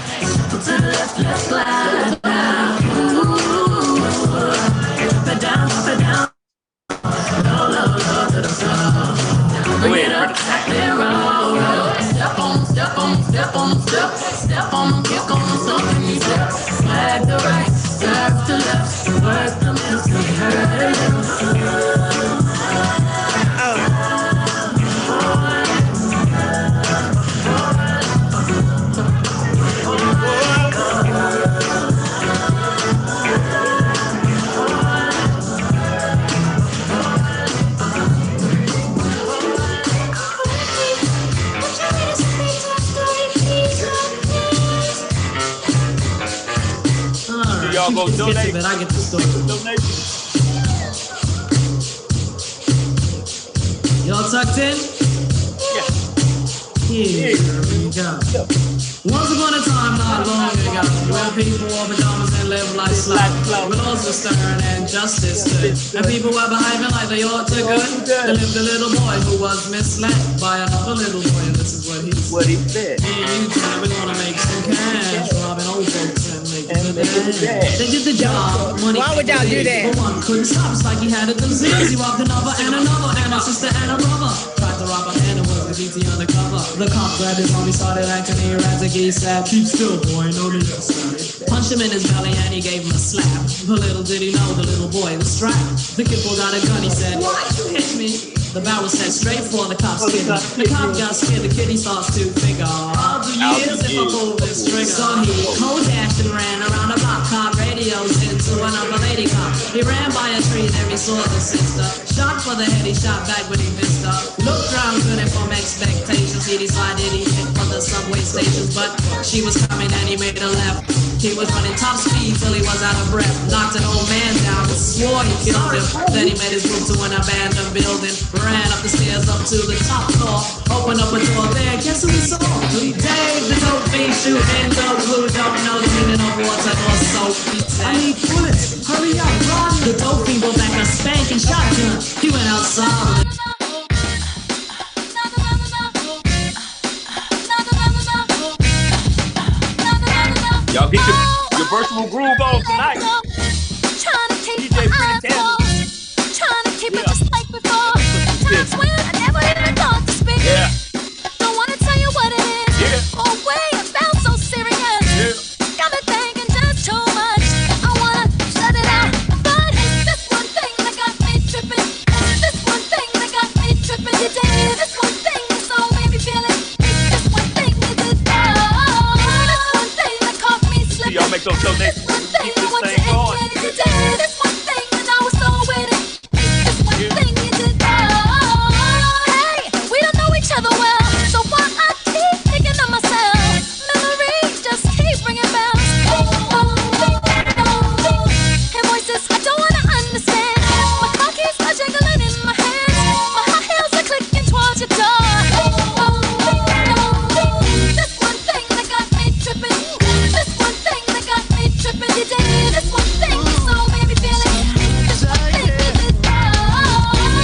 To the left, let's slide down. Ooh, drop it down, low, low, low to the floor. Bring it up, tap it, roll. Step on, step on, step on, step, step on, kick on, something you step. Swag the right, serve the left, work the middle, see her. Y'all go donate. But I get the story. Y'all tucked in? Yeah. Here we go. Once upon a time, not long ago, where people wore pajamas and lived like slaves, when laws were stern and justice stood, and people were behaving like they ought to good, there lived a little boy who was misled by another little boy, and this is what he said. Hey, you two, we want to make some cash, robbing old folks and make They did the job. Money. Why would y'all do that? But one couldn't stop. It's like he had a disease. He robbed another and another, and a sister and a brother. Tried to rob a man and was the DT undercover. The cop grabbed his arm, he started acting erratic. He said, "Keep still, boy, no need to stop." Punched him in his belly and he gave him a slap. But little did he know the little boy was strapped. The kid pulled out a gun, he said, "Why you hit me?" The barrel set straight for the cop's kid. The cop got scared, the kitty starts to figure, "I'll do years if I pull this trigger." So he cold dashed and ran around the block. Cop radios into another lady cop. He ran by a tree, there he saw the sister. Shot for the head, he shot back when he missed her. Looked round good and from expectations, he decided he'd hit for the subway stations. But she was coming and he made a left. He was running top speed till he was out of breath. Knocked an old man down and swore he killed him. Then he made his move to an abandoned building. Ran up the stairs up to the top floor. Opened up a door there. Guess who he saw? Dave, the dope fiend shooting dope. Who don't know the meaning of water or soap? He said, "I need bullets. Hurry up, run." The dope fiend brought back a spanking shotgun. He went outside. Y'all get your virtual groove on tonight. DJ Pretty Tammy. Trying to keep it just like before. Times when I never even thought to speak. Yeah. Don't want to tell you what it is. Yeah. Oh, way it felt so serious. Yeah. Got me thinking just too much. I wanna shut it out, but it's this one thing that got me tripping. It's this one thing that got me tripping today. This one thing that's all made me feel it. It's this one thing that did this one thing that caught me slipping. Y'all make those donations. Keep this thing going. This one thing that I was so with it. It's this one thing you did. Hey, we don't know each other well, so why I keep thinking of myself? Memories just keep ringing bells. And voices I don't wanna understand. My car keeps jangling in my hands. My high heels are clicking towards your door. This one thing that got me tripping. This one thing that got me tripping today. This one thing so made me feel it. This one thing you did.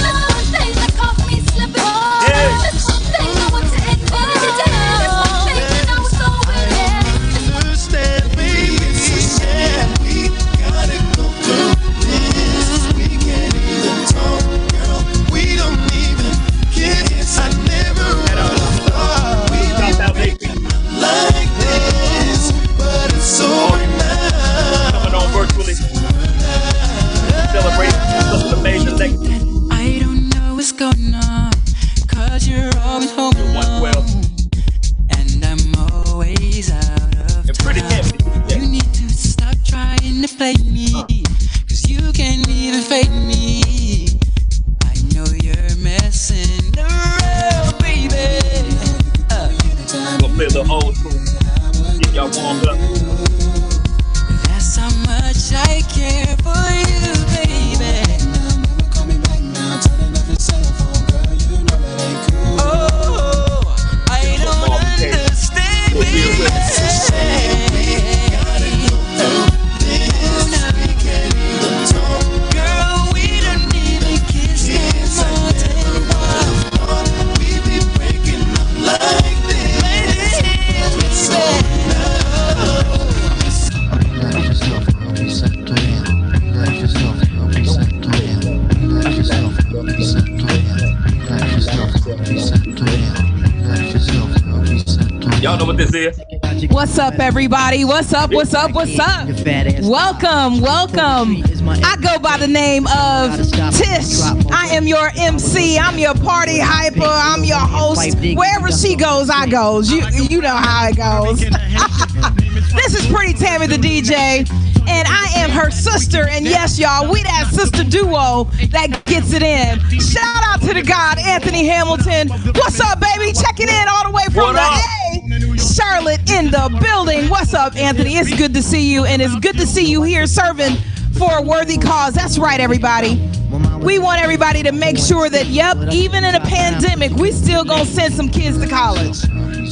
This one thing that caught me slipping. This one thing I want to admit it today. This one thing that I was so with it. Understand, baby, yeah, we gotta go through this. We can't even talk, girl. We don't even kiss. I never would've thought we'd be breaking like this, but it's so now. Coming on virtually. Celebrating such an amazing legacy. I don't know what's going on, 'cause you're always home alone. And I'm always out of time. You need to stop trying to play me, 'cause you can't even fake me. I know you're messing around, baby. Gonna play a little old school. Get y'all warmed up. That's how much I care for you, baby. Oh, I don't understand, baby. Girl, we don't even kiss no more than once. We'd be breaking up like this. So Y'all know what this is? What's up, everybody? What's up? What's up? What's up? Welcome, welcome. I go by the name of Tish. I am your MC. I'm your party hyper. I'm your host. Wherever she goes, I goes. You know how it goes. This is Pretty Tammy, the DJ. And I am her sister, and yes, y'all, we that sister duo that gets it in. Shout out to the God, Anthony Hamilton. What's up, baby? Checking in all the way from the A. Charlotte in the building. What's up, Anthony? It's good to see you, and it's good to see you here serving for a worthy cause. That's right, everybody. We want everybody to make sure that, yep, even in a pandemic, we still gonna send some kids to college.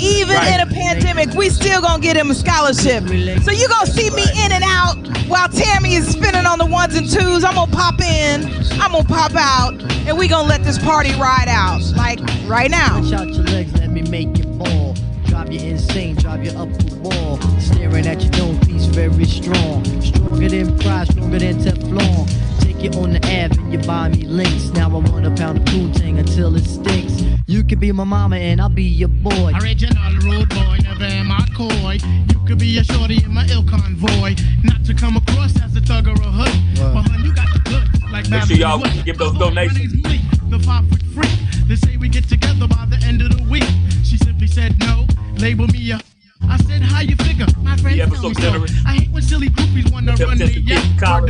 Even in a pandemic, we still gonna get them a scholarship. So you gonna see me in and out while Tammy is spinning on the ones and twos. I'm gonna pop in, I'm gonna pop out, and we gonna let this party ride out, like right now. Stretch out your legs, let me make you fall. drive you insane, drive you up the wall. Staring at your dome piece very strong. Stronger than pride, stronger than Teflon. Take you on the Ave and you buy me links. Now I want a pound of poontang until it stinks. You can be my mama and I'll be your boy. Original rude boy, never am I coy. You could be a shorty in my ill convoy. Not to come across as a thug or a hood. But hun, you got the goods. Like Make sure y'all give those donations. The 5-foot freak. They say we get together by the end of the week. She simply said no, label me a. I said, how you figure? My friends tell me so. I hate when silly groupies wanna run me. Yeah, I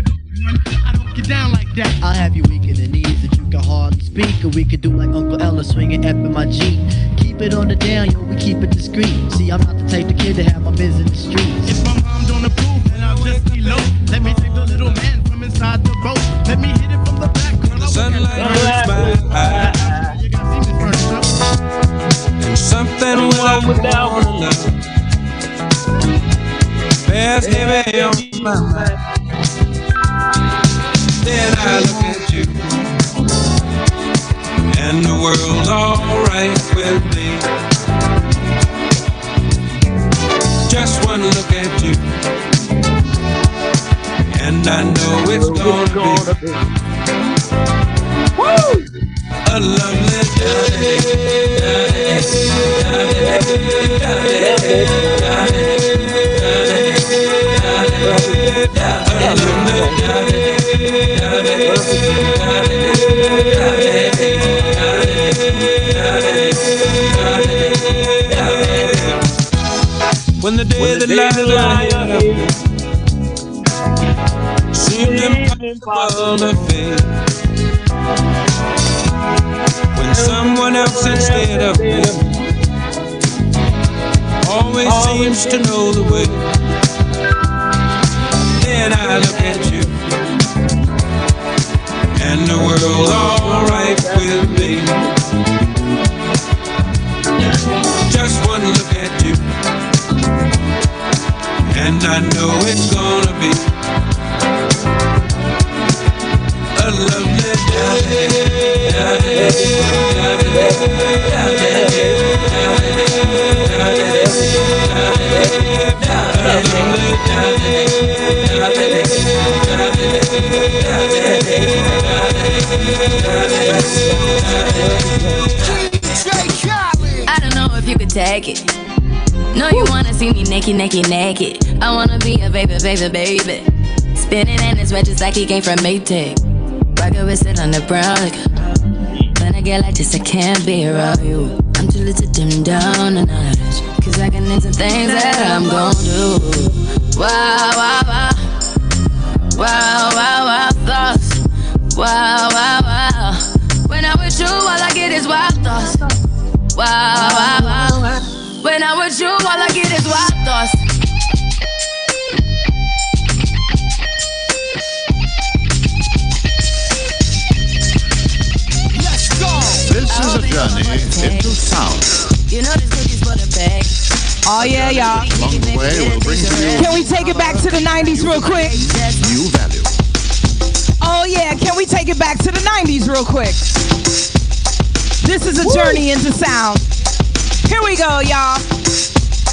don't get down like that. I'll have you weak in the knees that you can hardly speak. Or we could do like Uncle Ella swinging up in my Jeep. Keep it on the down, yo, we keep it discreet. See, I'm not the type of kid to have my biz in the streets. If my mom don't approve, then I'll just be low. Let me take the little man from inside the boat. Let me hit it from the back. Girl, sunlight hurts my eyes. You got see me first, huh? And something without love bears heavy on my mind. Then I look at you, and the world's alright with me. Just one look at you, and I know it's gonna be a lovely when the day that lies ahead seemed impossible to face, when someone else instead of me always seems to know the way, then I look at you and the world's alright with me. Just one look at you and I know it's gonna be a lovely I don't know if you could take it. No, you wanna see me naked, naked, naked. I wanna be a baby, baby, baby. Spinning in his red just like he came from Maytag. Rocket with it on the brown. Like, when I get like this, I can't be around you. I'm too little to dim down and all of this. Cause I can into things that I'm gon' do. Wow, wow, wow. Wow, wow, wow, thoughts. Wow, wow, wow. When I'm with you, all I get is wild thoughts. Wow, wow, wow. When I'm with you, all I get is wild thoughts. This is a journey into sound. You know this cookie's for the bag. Oh yeah, y'all. Along the way, we'll bring to you Can we take it back to the 90s real quick? new value. Oh yeah, can we take it back to the 90s real quick? This is a journey into sound. Here we go, y'all.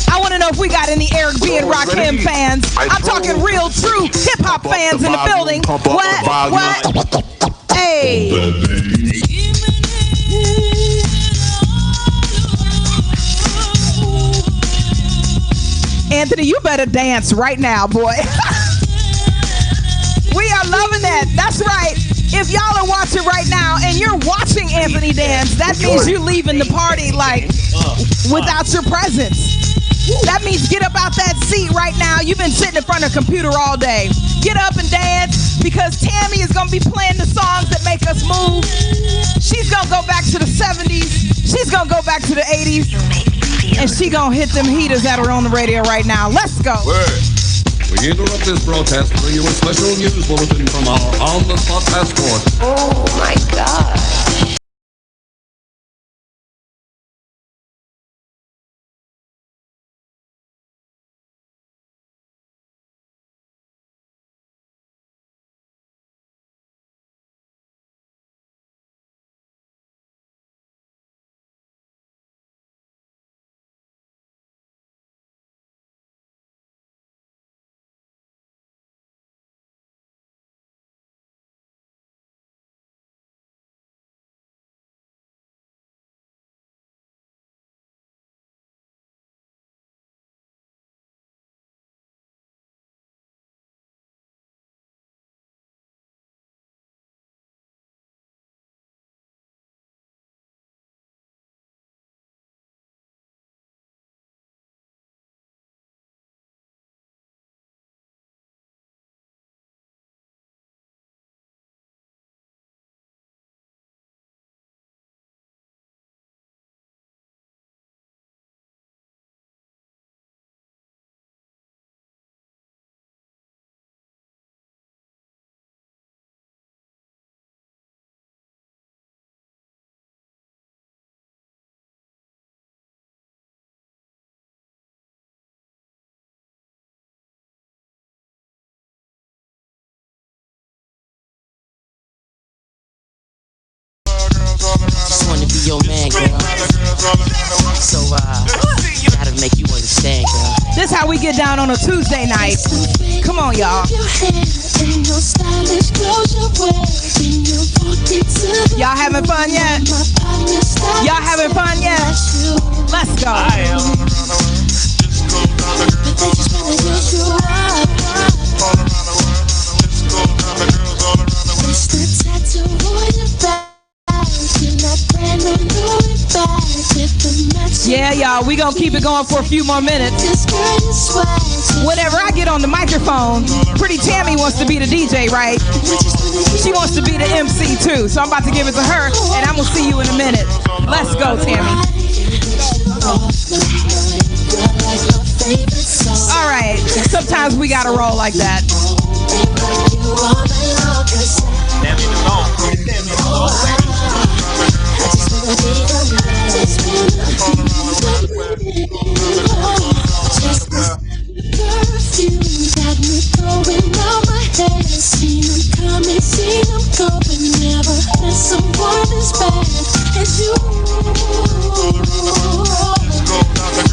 I want to know if we got any Eric B. and Rakim fans. I'm talking real, true hip-hop fans in the building. What? Hey. Anthony, you better dance right now, boy. We are loving that. That's right. If y'all are watching right now and you're watching Anthony dance, that means you're leaving the party like without your presence. That means get up out that seat right now. You've been sitting in front of a computer all day. Get up and dance because Tammy is going to be playing the songs that make us move. She's going to go back to the 70s. She's going to go back to the 80s. And she going to hit them heaters that are on the radio right now. Let's go. Word. We interrupt this broadcast to bring you a special news bulletin from our on-the-spot passport. Oh my God. your man, girl. So, gotta make you understand, girl. This how we get down on a Tuesday night. Come on, y'all. Y'all having fun yet? Y'all having fun yet? Let's go. I am. Yeah, y'all, we gonna keep it going for a few more minutes. Whenever I get on the microphone, Pretty Tammy wants to be the DJ, right? She wants to be the MC too, so I'm about to give it to her, and I'm gonna see you in a minute. Let's go, Tammy. All right, sometimes we gotta roll like that. Perfume got me throwing out my head. Seen them coming, seen them going. Never had someone as bad as you.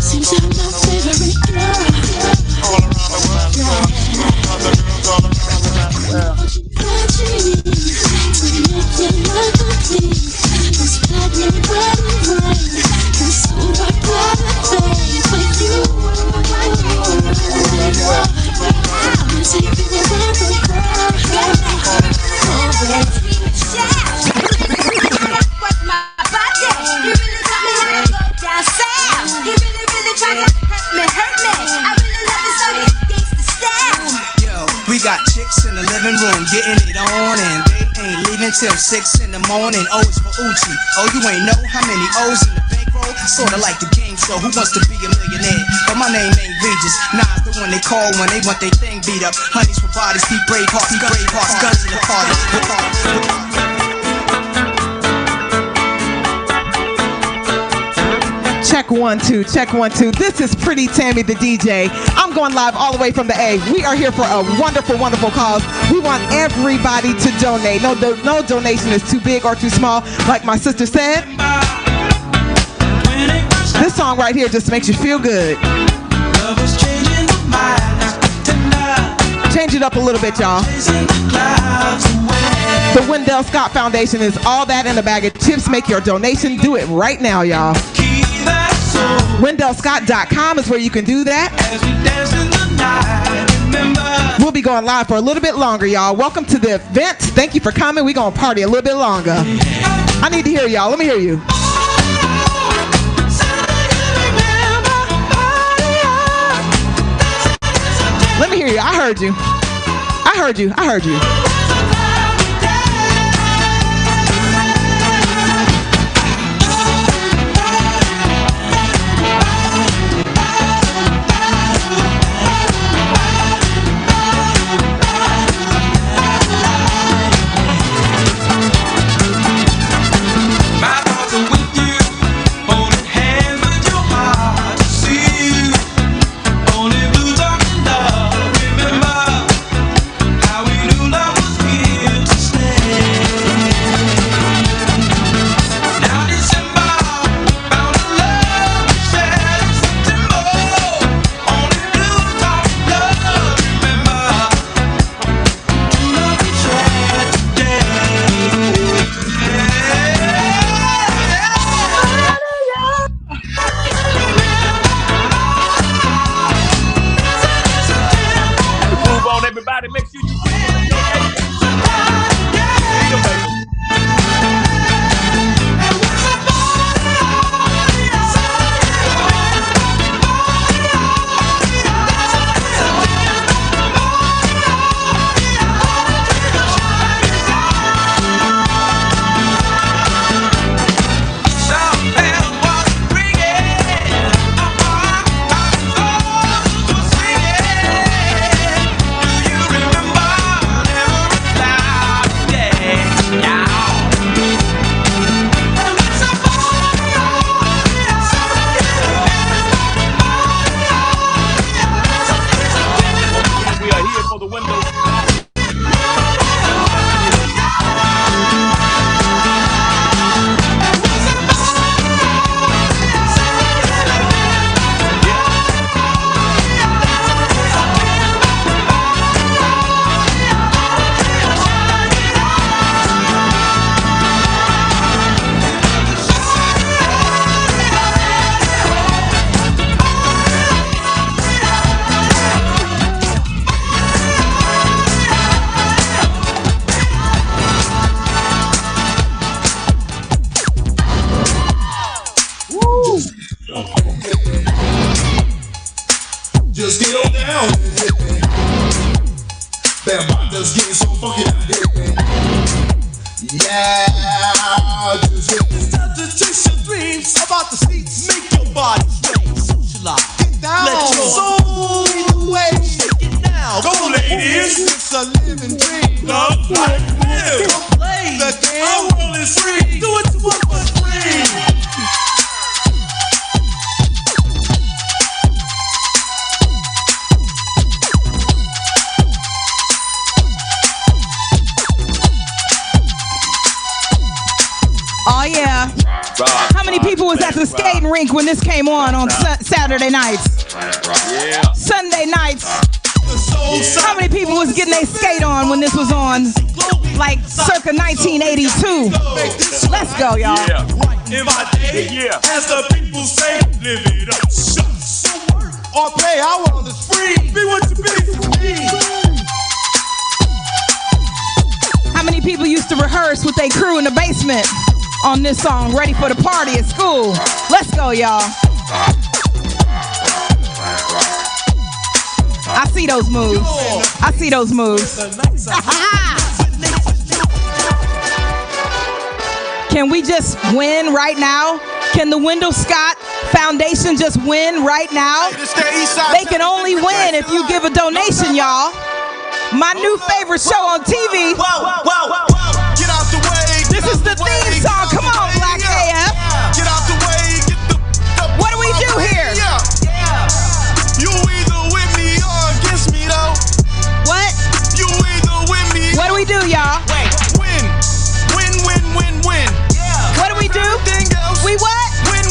Seems you're my favorite girl. Got chicks in the living room getting it on, and they ain't leaving till 6 in the morning. O is for Uchi. Oh, you ain't know how many O's in the bankroll? Sorta like the game show, Who Wants to Be a Millionaire? But my name ain't Regis. Nas the one they call when they want their thing beat up. Honeys for bodies, keep brave hearts, guns in the party. Check 1 2, check 1 2. This is Pretty Tammy the DJ. I'm going live all the way from the A. We are here for a wonderful, wonderful cause. We want everybody to donate. No donation is too big or too small. Like my sister said, this song right here just makes you feel good. Change it up a little bit, y'all. The Wendell Scott Foundation is all that in a bag of chips. Make your donation. Do it right now, y'all. WendellScott.com is where you can do that. We'll be going live for a little bit longer, y'all. Welcome to the event. Thank you for coming. We're going to party a little bit longer. I need to hear y'all. Let me hear you. Let me hear you. I heard you. I heard you. I heard you. Only blue talking love, remember how we knew love was Yeah, start to chase your dreams about the seats, make your body sway, socialize, get down, let your soul lead the way, shake it now, go ladies, it's a living dream, love like live, don't play the game, our world is free, do it to what was free. Oh yeah. How many people was at the skating rink when this came on Saturday nights? Yeah. Sunday nights. How many people was getting their skate on when this was on? Like circa 1982. Let's go, y'all. Yeah. In my day, as the people say, live it up. Shucks. Or play, our world is free. Be what you be for me. How many people used to rehearse with their crew in the basement on this song, ready for the party at school? Let's go, y'all. I see those moves. I see those moves. Can we just win right now? Can the Wendell Scott Foundation just win right now? They can only win if you give a donation, y'all. My new favorite show on TV. Get out the way. This is the theme song. Come on, Black AF. Get out the way. Get the what do we do here? You either with me or against me, though. What? You either with me. What do we do, y'all? Win. What do we do? We what?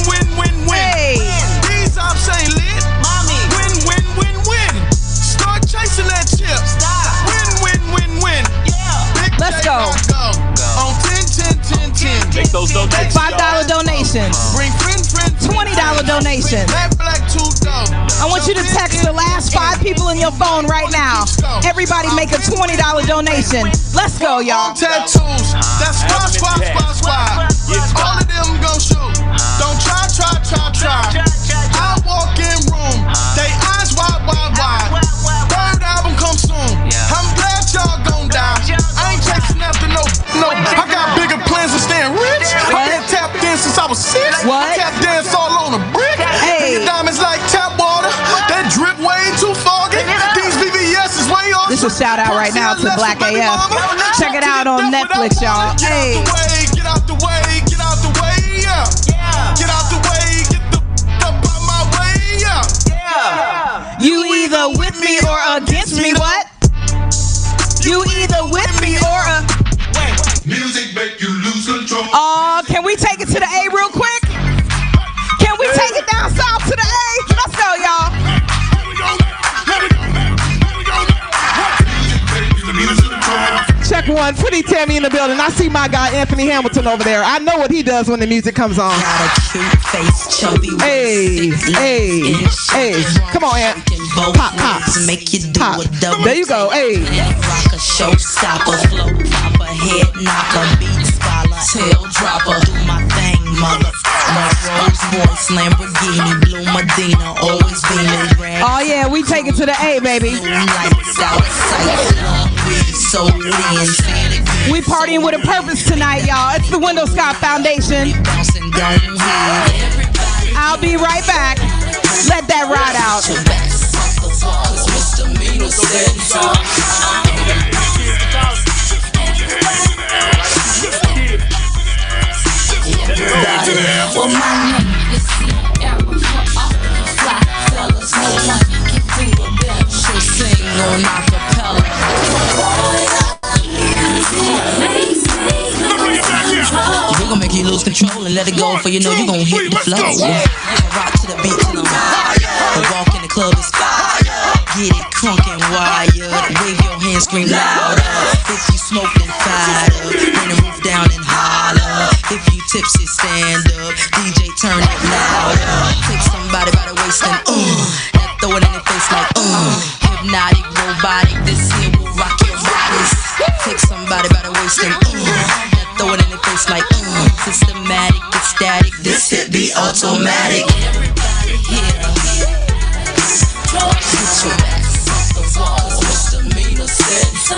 Win. Hey. These I'm saying lit. Mommy. Win. Start chasing that chip. Stop. Win. Yeah. Let's go. On 10. Make those donations. $5 donations. Bring friends. $20 donation. I want you to text the last 5 people in your phone right now. Everybody make a $20 donation. Let's go, y'all. Tattoos. That's squad. All of them gon' shoot. Don't try. I walk in room. They eyes wide. Third album come soon. I'm glad y'all gon' die. I ain't chasing after no. I got bigger plans than staying rich. I been tap dance since I was 6. What? Tap dance all on a brick. Hey. Diamonds like tap water. That drip way too foggy. These VVS is way off. This is a shout out right now to Black AF. Check it out on Netflix, y'all. Hey. Get out the way, yeah. Get out the way, get the up out my way, yeah. You either with me or against me, what? You either with me or Music make you lose control. Can we take it to the A real quick? Can we take it down south to the A? Let's go, y'all. Check one. Pretty Tammy in the building. I see my guy Anthony Hamilton over there. I know what he does when the music comes on. Hey. Come on, Ant. Pop. Make you do Pop. a double. There you go. Hey. Rock a showstopper, flow popper, head knocker, beat scholar, tail dropper. Do my thing, mother. Rolls Royce, Lamborghini, Blue Medina, always beaming red. Oh yeah, we take it to the A, baby. Lights outside, so we partying with a purpose tonight, y'all. It's the Wendell Scott Foundation. I'll be right back. Let that ride out. Well, my name is Sierra for all fly fellas. No one can do it better. She'll sing on acapella. We gon' make you lose control and let it go, for you know you gon' hit the flow. Rock to the beat till I'm high. Walk in the club is fire. Get it crunk and wired. Wave your hands, scream louder. If you smoke, then fired up. Bring the roof down and holler. If you tipsy, stand up. DJ, turn it louder. Take somebody by the waist and now throw it in their face like hypnotic, robotic. This here will rock your bodies. Take somebody by the waist and now throw it in their face like systematic, ecstatic. This hit be automatic. Everybody here. Get your ass off the wall. Misdemeanor said so.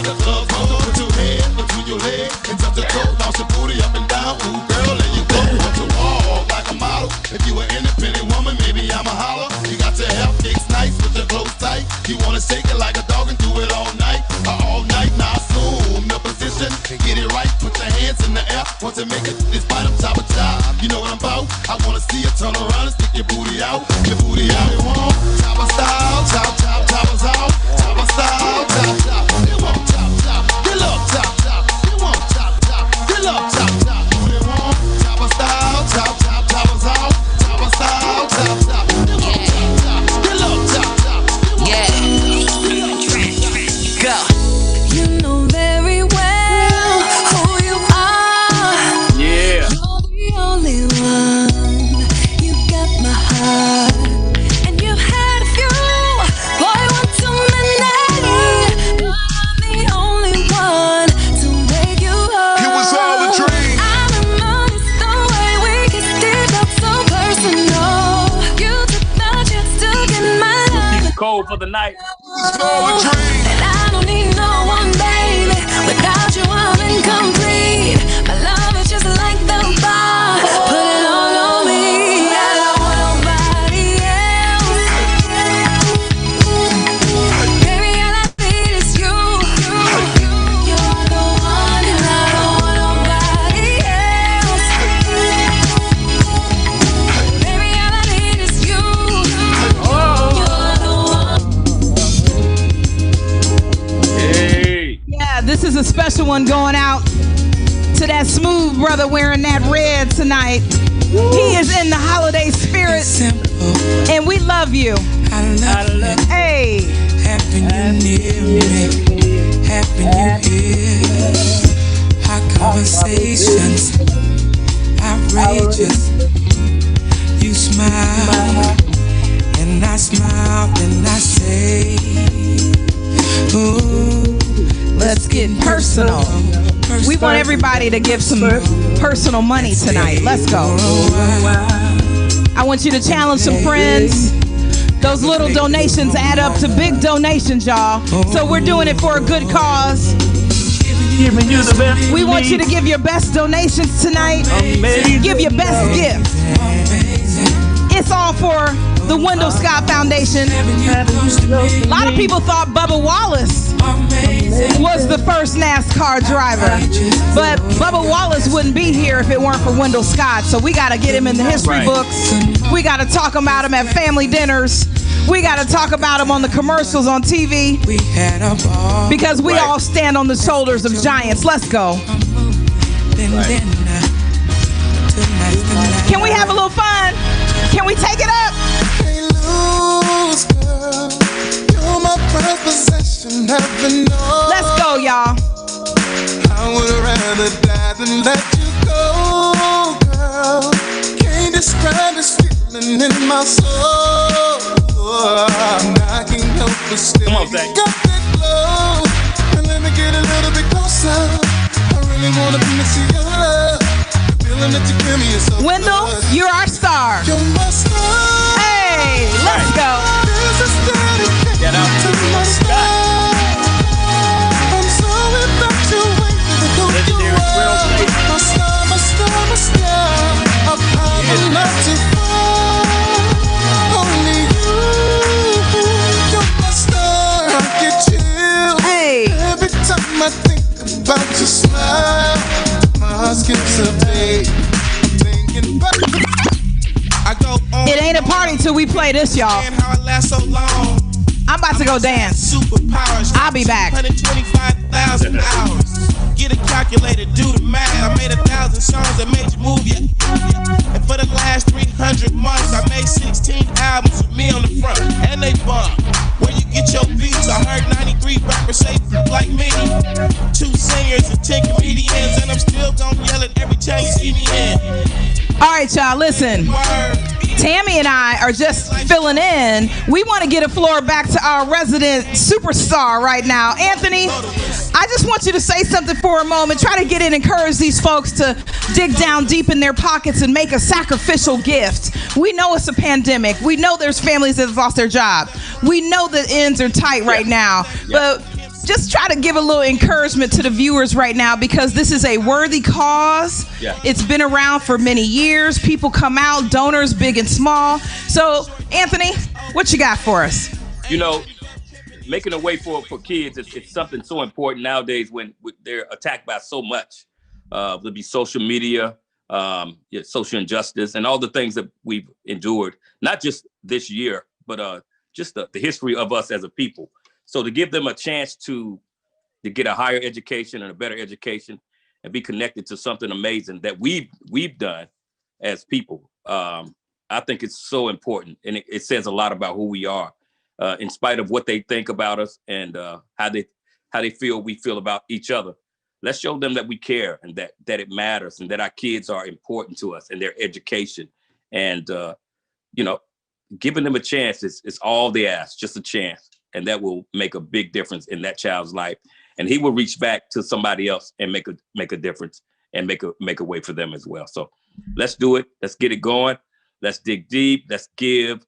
got the club on. So put your hand between your legs and touch the toe. Bounce your booty up and down. Ooh, girl, there you go. Want to walk like a model. If you an independent woman, maybe I'm a holler. You got your hair fixed nice with your clothes tight. You wanna shake it like a dog and do it all night. All night, now assume the position. Get it right, put your hands in the air. Once you make it, this bite up top of top. You know what I'm about? I wanna see you turn around and stick your booty out. Your booty out. You want chopper style, chop, chop, choppers out. Chopper style, chop, chop. You want chop, chop. You love chop, chop. You want chop, chop. You love chop, chop. You want chopper style, chop, chop, choppers out. Chopper style, chop, chop. You want chop, chop. You love chop, chop. Yeah. Go. You know very well who you are. Yeah. You're the only one. You got my heart, and you've had a few. Boy, one too many. But I'm the only one to wake you up. It was all a dream. I remember the way we kissed it up so personal. You took the chance to get my love. Cold for the night. It was all a dream. And I don't need no one, baby. Without you, I'm incomplete. My love is just like the bar. Put it all on me. I don't want nobody else. Baby, all I need is you. You're the one, and I don't want nobody else. Baby, all I need is you. You're the one. Hey. Yeah, this is a special one going out to that smooth brother wearing that red tonight. He is in the holiday spirit, and we love you. I love you. Hey, Happy you near me. Happy you here. Hot conversations. Outrageous. You smile. And I smile. And I say, ooh, let's get personal. We want everybody to give some personal money tonight. Let's go. I want you to challenge some friends. Those little donations add up to big donations, y'all. So we're doing it for a good cause. giving you the best. We want you to give your best donations tonight. Amazing. Give your best gift. It's all for the Wendell Scott Foundation. A lot of people thought Bubba Wallace was the first NASCAR driver, but Bubba Wallace wouldn't be here if it weren't for Wendell Scott. So we got to get him in the history books. We got to talk about him at family dinners. We got to talk about him on the commercials on TV, because we all stand on the shoulders of giants. Let's go. Can we have a little fun? Can we take it up? Hey, lose, girl. You're my first possession, heaven knows. Let's go, y'all. I would rather die than let you go, girl. Can't describe this feeling in my soul. I can't help but still. Come on, Zach. Got that glow. And let me get a little bit closer. I really wanna be to see your love. The feeling that you give me is so Wendell, good. you're our star. You're my star. Hey, let's go. This is dedicated to my star. I'm sorry that you waited to go through it. My star, my star, my star. Up high but not too far. Only you. You're my star. I get chills. Hey. Every time I think about your smile, my heart skips a beat. I'm thinking back. I go on. It ain't a party till we play this, y'all. How it lasts so long. I'm about to go dance. Superpowers. I'll be back. 125,000 hours. Get a calculator, do the math. I made 1,000 songs that made you move, yeah. And for the last 300 months, I made 16 albums with me on the front, and they bomb. Where you get your beats? I heard 93 rappers say like me. 2 singers and 10 comedians, and I'm still gonna yell it every time you see me in. All right, y'all, listen. Tammy and I are just filling in. We want to get a floor back to our resident superstar right now. Anthony, I just want you to say something for a moment. Try to get in, encourage these folks to dig down deep in their pockets and make a sacrificial gift. We know it's a pandemic. We know there's families that have lost their job. We know the ends are tight right now. But just try to give a little encouragement to the viewers right now, because this is a worthy cause. Yeah. It's been around for many years. People come out, donors big and small. So, Anthony, what you got for us? You know, making a way for kids, it's something so important nowadays when they're attacked by so much. There'll be social media, social injustice, and all the things that we've endured, not just this year, but just the history of us as a people. So to give them a chance to get a higher education and a better education and be connected to something amazing that we've done as people, I think it's so important. And it says a lot about who we are, in spite of what they think about us and how they feel we feel about each other. Let's show them that we care and that it matters and that our kids are important to us and their education. And, giving them a chance is all they ask, just a chance. And that will make a big difference in that child's life. And he will reach back to somebody else and make a difference and make a way for them as well. So let's do it. Let's get it going. Let's dig deep. Let's give.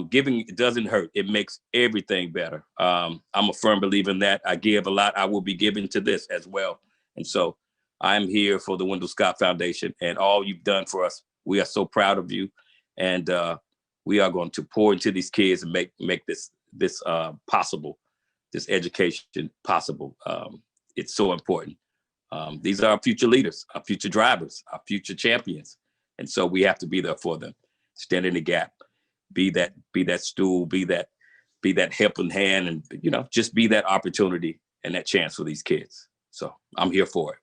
Giving doesn't hurt. It makes everything better. I'm a firm believer in that. I give a lot. I will be giving to this as well. And so I'm here for the Wendell Scott Foundation and all you've done for us. We are so proud of you. And we are going to pour into these kids and make this possible, this education possible. It's so important. These are our future leaders, our future drivers, our future champions. And so we have to be there for them, stand in the gap, be that stool, be that helping hand, and, just be that opportunity and that chance for these kids. So I'm here for it.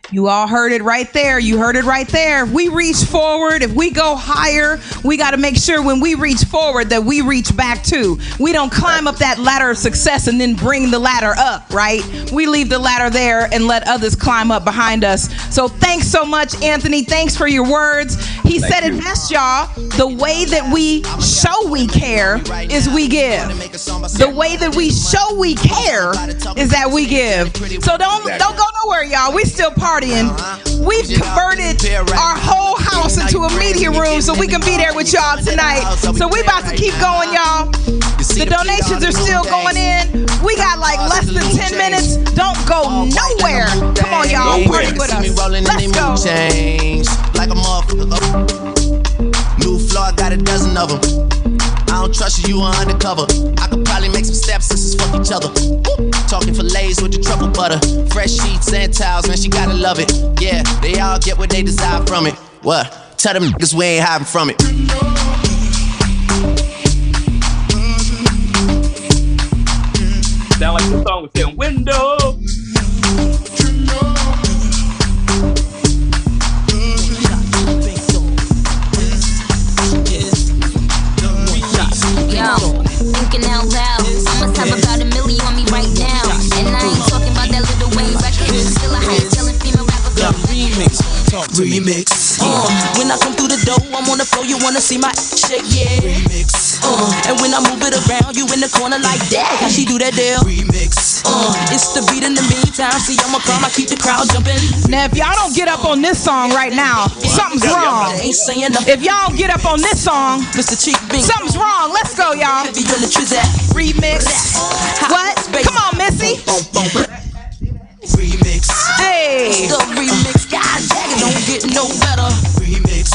You all heard it right there. You heard it right there. If we reach forward, if we go higher, we got to make sure when we reach forward that we reach back too. We don't climb up that ladder of success and then bring the ladder up, right? We leave the ladder there and let others climb up behind us. So thanks so much, Anthony. Thanks for your words. He said it best, y'all. The way that we show we care is we give. The way that we show we care is that we give. So don't go nowhere, y'all. We still partying. We've converted our whole house into a media room so we can be there with y'all tonight. So we about to keep going, y'all. The donations are still going in. We got like less than 10 minutes. Don't go nowhere. Come on, y'all. Party with us. Let's go. Like a motherfucker. New floor, got a dozen of them. I don't trust you, you are undercover. I could probably make some stepsisters fuck each other. Talking fillets with the truffle butter. Fresh sheets and towels, man, she gotta love it. Yeah, they all get what they desire from it. What? Tell them niggas we ain't hiding from it. Sound like the song was saying, window. Yo, thinking out loud. I must have about 1 million on me right now. And I ain't talking about that little Wayne record. Still a high yelling female rapper. Remix, talk to remix. When I come through the door, I'm on the floor. You wanna see my shake, yeah. Remix. And when I move it around, you in the corner like that. How she do that deal? Remix. It's the beat in the meantime. See, I'm a calm. I keep the crowd jumping. Now, if y'all don't get up on this song right now, something's wrong. If y'all don't get up on this song, something's wrong. Let's go, y'all. Remix. What? Come on, Missy. Remix. Hey. The remix. God dang it, don't get no better. Remix.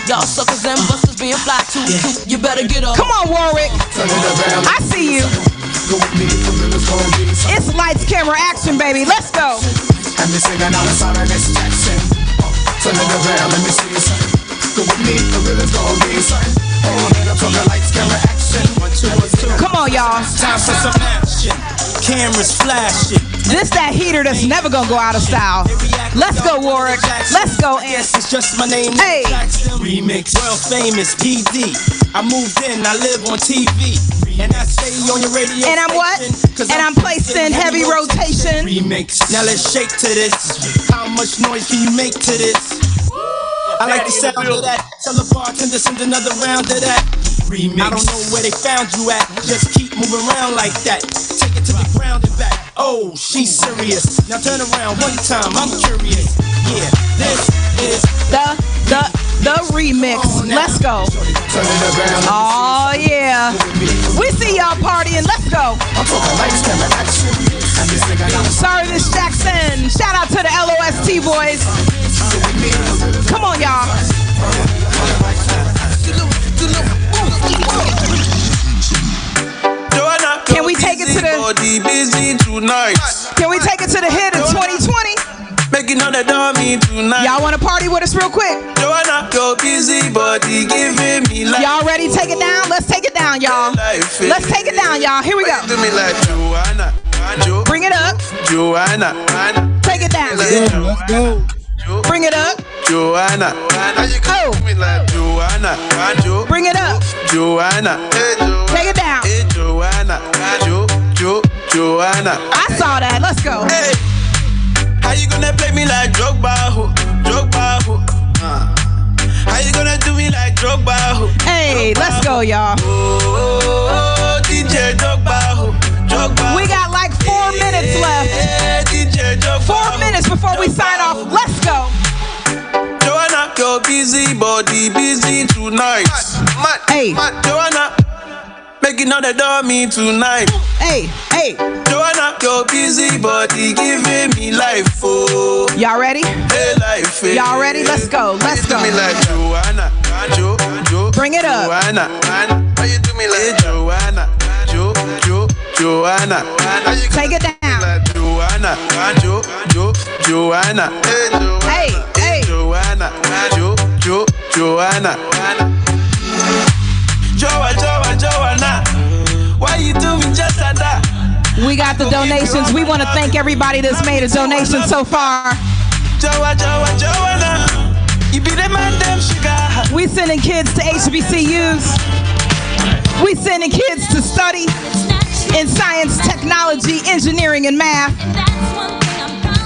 Y'all suckers and busters being fly too. You better get up. Come on, Warwick. I see you. It's lights, camera, action, baby. Let's go. And they sing another song of this Jackson. Turn it around, let me see you, son. Go with me, the real is gonna be, son. Turn the lights, camera, action. 1, 2, 1, 2. Come on, y'all. Time for some action. Cameras flashing. This that heater that's never gonna go out of style. Let's go, Warwick. Let's go, Yes, it's just my name. Hey. Remix. World famous PD. I moved in, I live on TV. And I stay on your radio. And I'm what? And I'm placed in heavy rotation. Remix. Now let's shake to this. How much noise can you make to this? I like the sound of that. Tell the bartender send another round of that. Remix. I don't know where they found you at. Just keep moving around like that. Take it to the ground and back. Oh, she's serious. Now turn around one time, I'm curious. Yeah, this is the remix. Let's go. Oh yeah. We see y'all partying. Let's go. Sorry, Miss Jackson. Shout out to the LOST boys. Come on, y'all. Can we take it to the? Can we take it to the hit in 2020? Making all that dummy tonight. Y'all want to party with us real quick? Joanna, your busy body giving me life. Y'all ready to take it down? Let's take it down, y'all. Let's take it down, y'all. Here we go. Do me like Joanna. Bring it up. Joanna. Take it down. Let's go. Bring it up. Joanna. Oh. Me like Joanna. Bring it up. Joanna. Take it down. Hey, Joanna. Joanna. I saw that. Let's go. Hey. How you gonna play me like Drogba? How you gonna do me like Drogba? Hey, let's go, y'all. Oh, DJ Drogba. We got like 4 minutes left. DJ Drogba. 4 minutes before we sign off. Let's go. Joanna, your busy body busy tonight. Hey, Joanna, making all the dummy tonight. Hey. Joanna, your busy body giving me life, oh. Y'all ready? Hey, life, hey. Y'all ready? Let's go. Let's go. How you do me like Joanna? Bring it up. Joanna. How you do me like Joanna? Joanna. How you take it down. Like Joanna. Joanna. Hey. Joanna. Joanna. Joanna. Why you do me just like that? We got the donations. We want to thank everybody that's made a donation so far. Joanna. You be the man, damn sugar. We sending kids to HBCUs. We sending kids to study in science, technology, engineering, and math.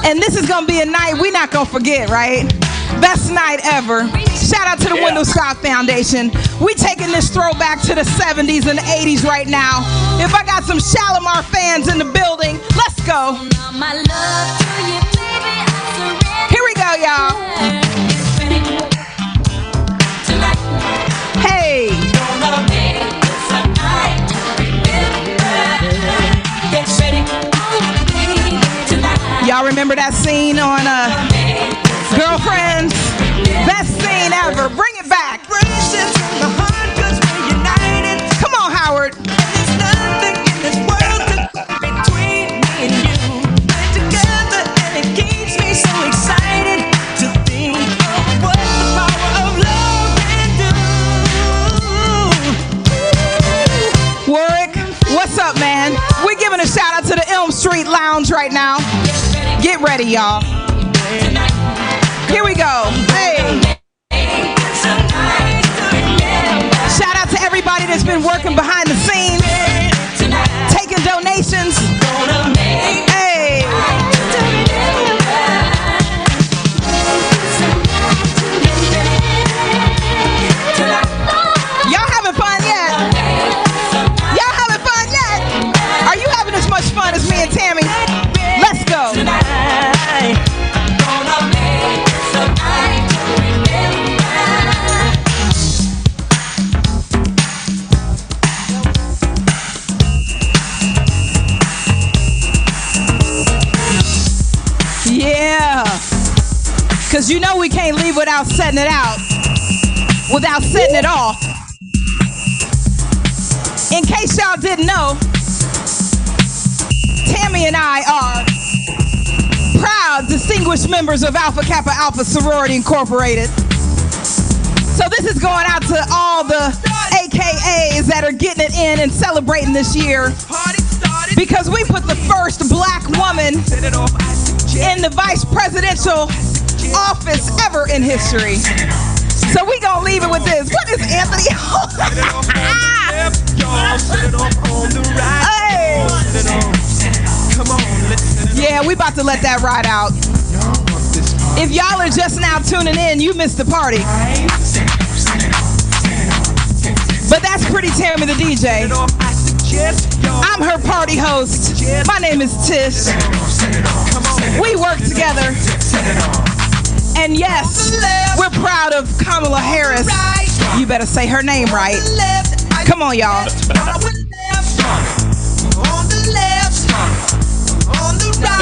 And this is gonna be a night we're not gonna forget, right? Best night ever. Shout out to the Wendell Scott Foundation. We taking this throwback to the 70s and the 80s right now. If I got some Shalimar fans in the building, let's go. Here we go, y'all. Hey. Y'all remember that scene on Girlfriends? Best scene ever. Bring it back. Come on, Howard. Warwick, what's up, man? We're giving a shout out to the Elm Street Lounge right now. Get ready, y'all. Here we go. Hey. Shout out to everybody that's been working behind the scenes, taking donations. Hey. Y'all having fun yet? Y'all having fun yet? Are you having as much fun as me and Tammy? Let's go. Yeah. Because you know we can't leave without setting it out. Without setting it off. In case y'all didn't know, Tammy and I are proud, distinguished members of Alpha Kappa Alpha Sorority Incorporated. So this is going out to all the AKAs that are getting it in and celebrating this year. Because we put the first black woman in the vice presidential office ever in history. So we gonna leave it with this. What is Anthony? Hey. Yeah, we about to let that ride out. If y'all are just now tuning in, you missed the party. But that's Pretty Tammy the DJ. I'm her party host. My name is Tish. We work together. And yes, we're proud of Kamala Harris. You better say her name right. Come on, y'all. It's been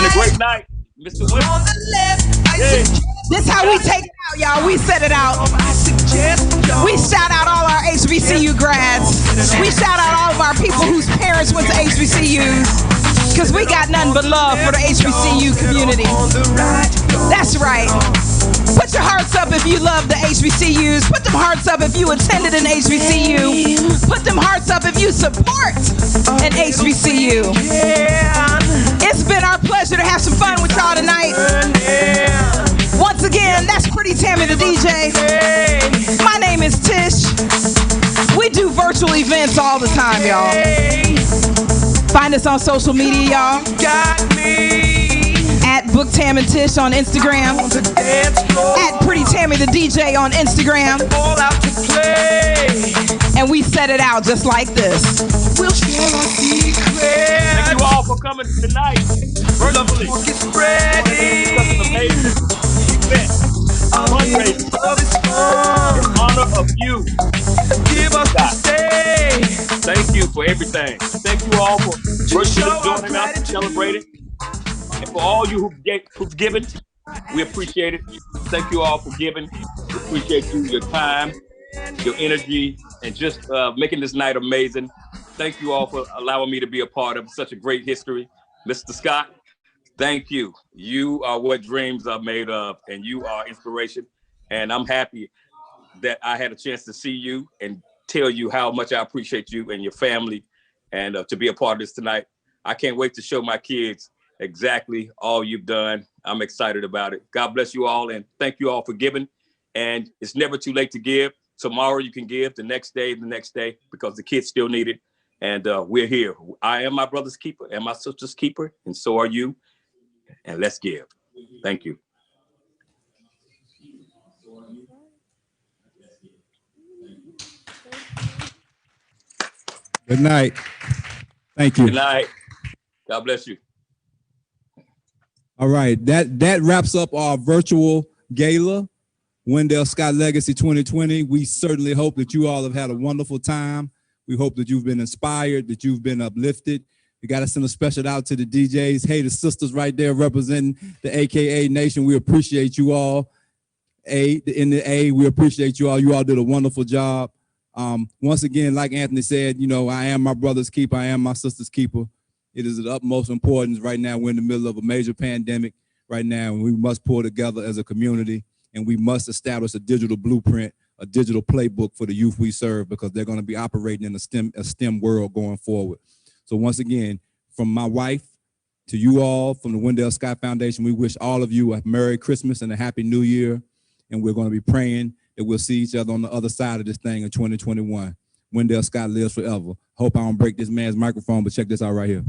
a great night, Mr. Wendell. Yeah. This how we take it out, y'all. We set it out. We shout out all our HBCU grads. We shout out all of our people whose parents went to HBCUs. Because we got nothing but love for the HBCU community. That's right. Put your hearts up if you love the HBCUs. Put them hearts up if you attended an HBCU. Put them hearts up if you support an HBCU. It's been our pleasure to have some fun with y'all tonight. Once again, that's Pretty Tammy the DJ. My name is Tish. We do virtual events all the time, y'all. Find us on social media, y'all. At Book Tam and Tish on Instagram. At Pretty Tammy the DJ on Instagram. And we set it out just like this. Thank you all for coming tonight. Virtually. Such an amazing event. Fundraising. In honor of you. Thank you for everything. Thank you all for virtually joining us and celebrating. And for all you who've given, we appreciate it. Thank you all for giving. We appreciate you, your time, your energy, and just making this night amazing. Thank you all for allowing me to be a part of such a great history. Mr. Scott, thank you. You are what dreams are made of, and you are inspiration. And I'm happy that I had a chance to see you and tell you how much I appreciate you and your family, and to be a part of this tonight. I can't wait to show my kids exactly all you've done. I'm excited about it. God bless you all, and thank you all for giving. And it's never too late to give. Tomorrow you can give, the next day, because the kids still need it. And we're here. I am my brother's keeper and my sister's keeper, and so are you. And let's give. Thank you. Good night. Thank you. Good night. God bless you. All right, that wraps up our virtual gala, Wendell Scott Legacy 2020. We certainly hope that you all have had a wonderful time. We hope that you've been inspired, that you've been uplifted. We got to send a special out to the DJs. Hey, the sisters right there representing the AKA Nation. We appreciate you all. We appreciate you all. You all did a wonderful job. Once again, like Anthony said, you know, I am my brother's keeper. I am my sister's keeper. It is of utmost importance right now. We're in the middle of a major pandemic right now, and we must pull together as a community, and we must establish a digital blueprint, a digital playbook for the youth we serve, because they're going to be operating in a STEM world going forward. So once again, from my wife to you all, from the Wendell Scott Foundation, we wish all of you a Merry Christmas and a Happy New Year, and we're going to be praying that we'll see each other on the other side of this thing in 2021. Wendell Scott lives forever. Hope I don't break this man's microphone, but check this out right here.